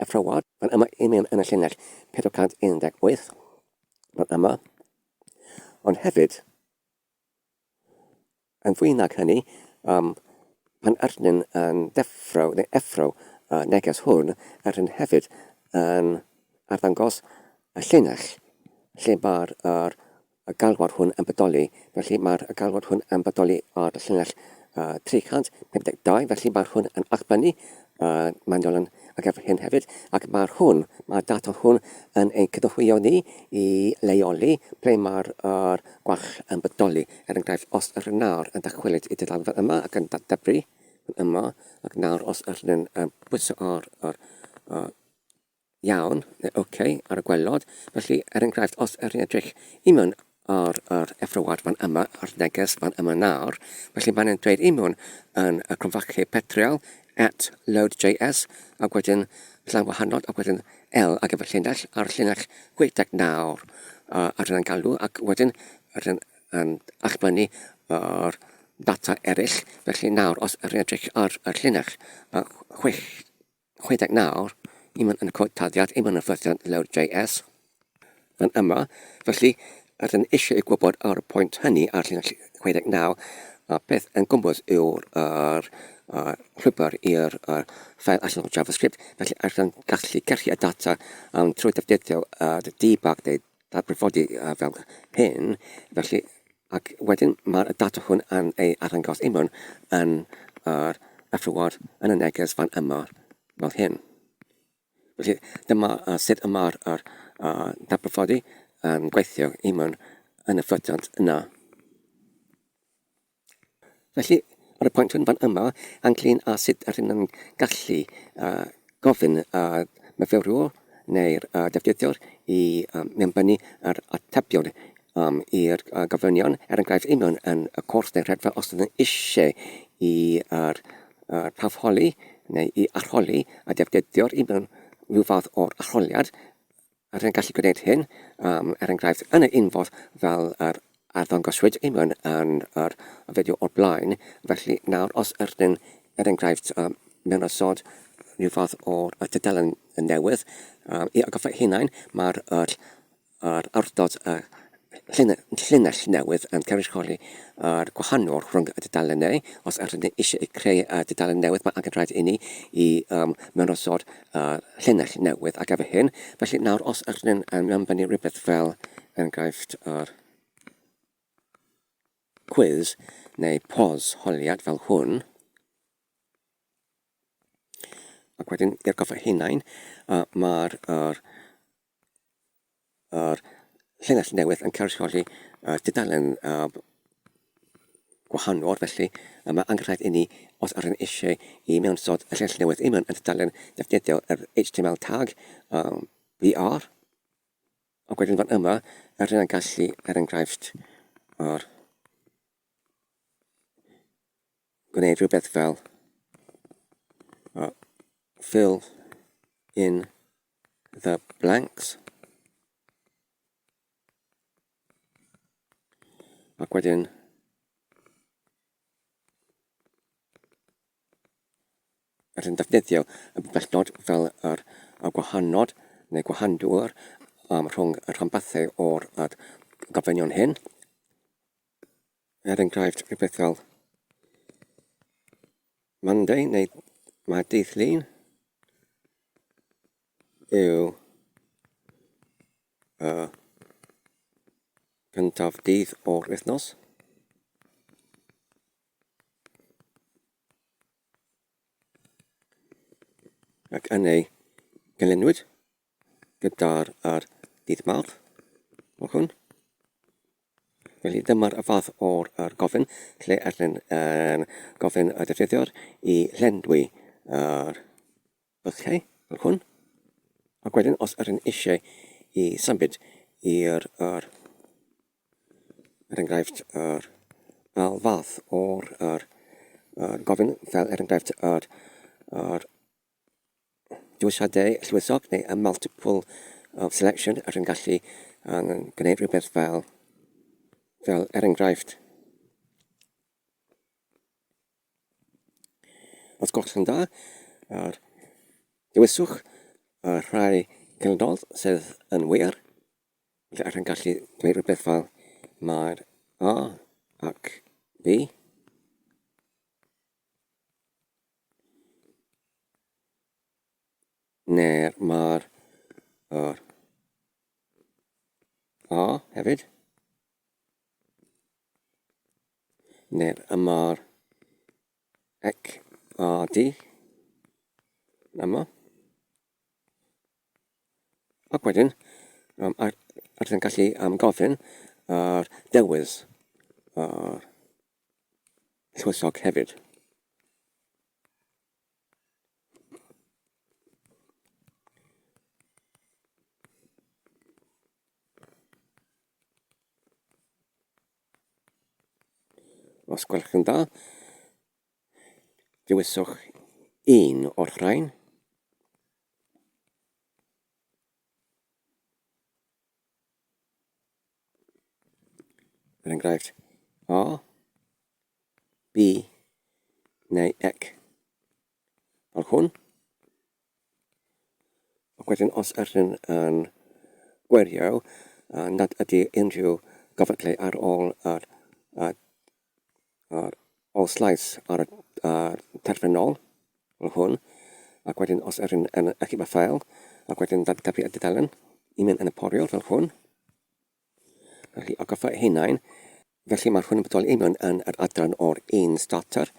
effrywad. Fan yma i mewn yn y llinell 418 fan yma. Ond hefyd, yn fwy nag hynny, pan rydyn yn effro neges hwn, rydyn hefyd yn arddangos y llinell lle mae'r y galwad hwn yn bodoli. Felly mae'r galwad hwn yn bodoli ar y llinell 352, felly mae'r hwn yn achbynnu manuol ar gyfer hyn hefyd, ac mae'r data hwn yn ein cydychwyo ni i leoli ple mae'r gwall yn bodoli. Enghraifft, os yr nawr yn dychwelyd i dudalfa yma ac yn debru yma, ac nawr os rydyn yn bwyso ar iawn, neu OK, ar y gwelod, felly enghraifft, os rydyn edrych i mewn ar effrywad fan yma, ar neges fan yma nawr, felly mae'n dweud i mewn yn y cromfachu petriol at load.js, ac wedyn llawn wahanol, ac wedyn L ar gyfer llinell, ar llinell 69 rydyn yn galw, ac wedyn rydyn yn achbynnu yr data eraill. Felly nawr, os rydyn edrych ar y llinell 69, i mewn yn y codtaddiad, i mewn yn y ffythiant load.js fan yma, felly rydyn eisiau gwybod ar y pwynt hynny ar llinell 69, beth yn gwybod yw'r llwybr i'r ffail allan o JavaScript. Felly rydyn gallu cyrchu y data trwy defnyddio debug neu datbrifodi fel hyn. Felly, ac wedyn mae'r data hwn yn ei arddangos i mewn yn yr effrywad yn y neges fan yma fel hyn. Felly dyma sut yma'r datbrifodi yn gweithio i mewn yn y ffythiant yna. Felly, ar y pwynt hwn fan yma, ynglyn â sut rydyn yn gallu gofyn myfyrwyr neu'r defnyddiwr i mewnbynnu yr atebion i'r gofynion, enghraifft i mewn yn y cwrs neu rhedfa os ydyn eisiau i parholi neu i arholi a defnyddiwr i mewn rhyw fath o'r arholiad. Rydyn gallu gwneud hyn, enghraifft yn y unfodd fel yr arddangoswyd i mewn yn yr fideo o'r blaen. Felly nawr, os rydyn enghraifft mewn ysod rhyw fath o'r tudalen newydd, i agoffa hunain, mae'r awdod llinell newydd yn cynrychioli gwahanol rhwng y dudalennau. Os rydyn eisiau creu dudalen newydd, mae angen rhaid i ni i mewn ysod llinell newydd ac efo hyn. Felly nawr, os rydyn yn mewnbynnu rhywbeth fel enghraifft quiz neu pos holiad fel hwn, ac wedyn i'r goffa hunain, mae'r llinell newydd yn cynrychioli dudalen gwahanol. Felly mae angen rhaid i ni, os rydyn eisiau i mewn sod y llinell newydd i mewn yn dudalen defnyddio yr HTML tag BR, ac wedyn fan yma rydyn yn gallu enghraifft gwneud rhywbeth fel fill in the blanks. Ac wedyn yn defnyddio y bellnod fel y gwahanod neu gwahandwr rhwng y rhanbarthau o'r gofynion hyn. Enghraifft rhywbeth fel Monday neu mae dydd Llun yw gyntaf dydd o'r wythnos. Ac yn ei gylunwyd gyda'r dydd Mawrth o hwn. Felly dyma'r y fath o'r gofyn lle allan yn gofyn y defnyddiwr i llenwi yr bythau fel hwn. Ac wedyn os ydyn eisiau i symud i'r enghraifft yr fath o'r gofyn fel enghraifft yr dywisiadau llywysog neu y multiple selection ydyn gallu gwneud rhywbeth fel enghraifft. Os gwelwch yn dda, dewiswch rhai cylnol sydd yn wir. Felly ydyn gallu gwneud rhywbeth fel mae'r A ac B. Neu mae'r A hefyd. Neu mae'r ec a D yma. Ac wedyn, ydyn gallu gofyn dewis llywysog hefyd. Os gwelwch yn dda, dewiswch un o'r rhain. Er enghraifft A, B neu ec fel hwn. Ac wedyn os ydyn yn gwirio nad ydy unrhyw gofodau ar ôl slais ar y terfynol fel hwn, ac wedyn os ydyn yn echup y ffail, ac wedyn dadgabu y dudalen i mynd yn y poriwr fel hwn. Felly o goffa hynna'n, felly mae hwn yn bodoli union yn yr adran o'r un starter.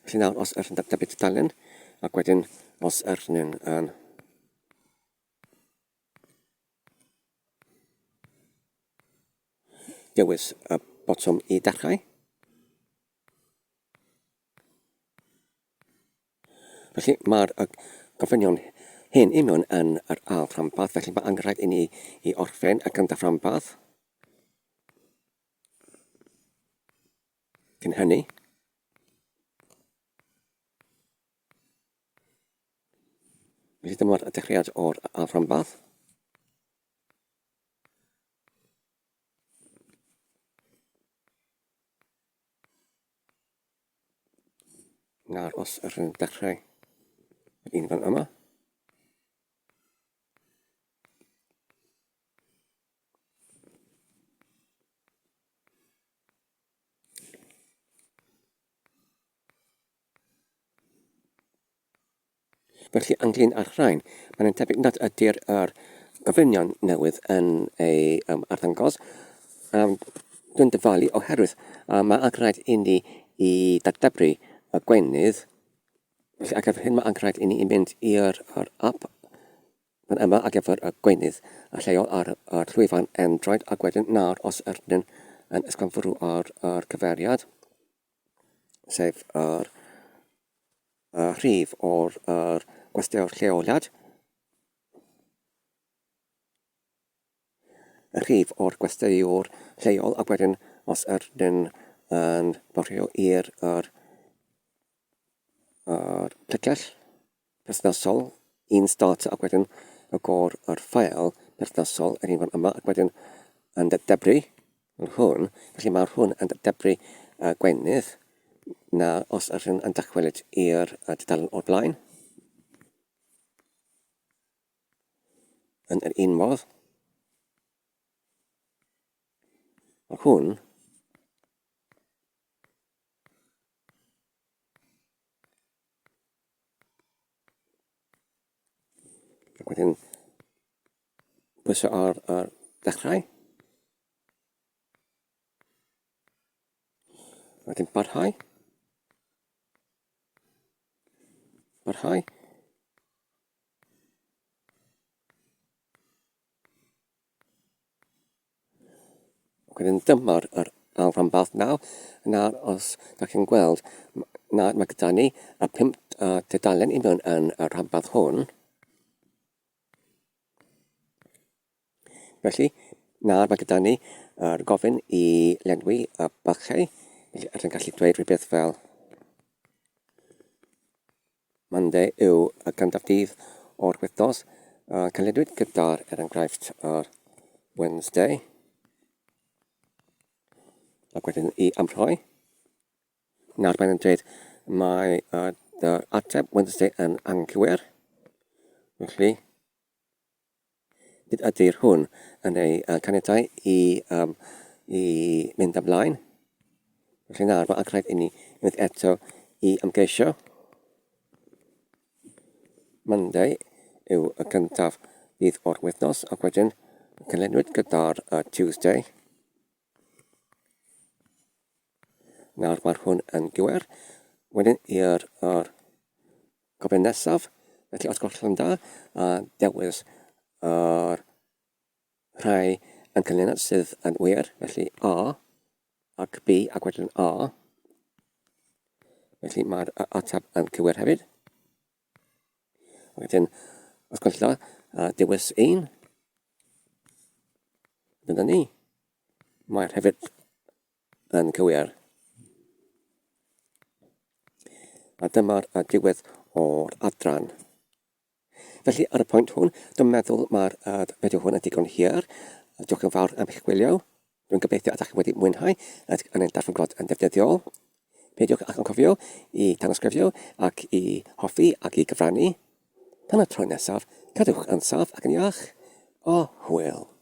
Felly nawr os ydyn dadgabu dudalen, ac wedyn os ydyn yn dewis y botwm i dechrau. Felly mae'r gofynion hyn union yn yr ail rhanbarth, felly mae angen rhaid i ni i orffen y gyntaf rhanbarth. Cyn hynny, felly dyma'r dechreuad o'r ail rhanbarth. Nawr os ydyn dechrau un fan yma. Felly ynglyn â'r rhain, mae'n tebyg nad ydy'r gofynion newydd yn ei arddangos. Dwi'n dyfalu oherwydd mae angen rhaid i ni i dadabru y gwenydd. Felly ac efo hyn mae angen rhaid i ni i mynd i'r app fan yma ac efo'r gwenydd a lleol ar llwyfan Android, ac wedyn nawr os ydyn yn ysgrifennu ar cyfeiriad, sef yr rhif o'r gwestiwn lleoliad, y rhif o'r gwestiwn lleol, ac wedyn os ydyn yn bwrio i'r plygiall perthnasol, un start ac wedyn agor yr ffail perthnasol yr un fan yma ac wedyn yn debru hwn. Felly mae hwn yn debru gwenydd na os yr hyn yn dychwelyd i'r dudalen o'r blaen. Yn yr un modd. Mae hwn ac wedyn pwysio ar dechrau. Wedyn barhau. Barhau. Wedyn dyma'r rhanbarth naw. Nawr os da chi'n gweld, nawr mae gyda ni 5 dudalen i mewn yn y rhanbarth hwn. Felly, nawr mae gyda ni gofyn i lenwi y bylchau. Felly, ydyn gallu dweud rhywbeth fel Monday yw y gyntaf dydd o'r wythnos. Cyledwyd gyda'r enghraifft Wednesday. Ac wedyn i amrhoi. Nawr mae'n dweud mae ateb Wednesday yn anghywir. Felly, nid ydy'r hwn yn ei caniatau i mynd ymlaen. Felly nawr mae anghraif i ni mynd eto i ymgeisio. Monday yw y gyntaf dydd o'r wythnos ac wedyn cylenwyd gyda'r Tuesday. Nawr mae'r hwn yn gywir. Wedyn i'r gofyn nesaf. Felly os gollwng da, dewis yr rhai yn canlyniad sydd yn wir. Felly A ac B ac wedyn A. Felly mae'r ateb yn cywir hefyd. Wedyn, os gollwng da, dewis 1. Dyna ni. Mae'r hefyd yn cywir. A dyma'r diwedd o'r adran. Felly, ar y pwynt hwn, dwi'n meddwl mae'r fideo hwn yn digon hir. Diolch yn fawr am eich gwylio. Dwi'n gobeithio ydych chi wedi mwynhau yn ein darllen yn ddefnyddiol. Peidiwch ac yn cofio i tanysgrifio ac i hoffi ac i gyfrannu. Tan y tro nesaf, cadwch yn saff ac yn iach. O hwyl.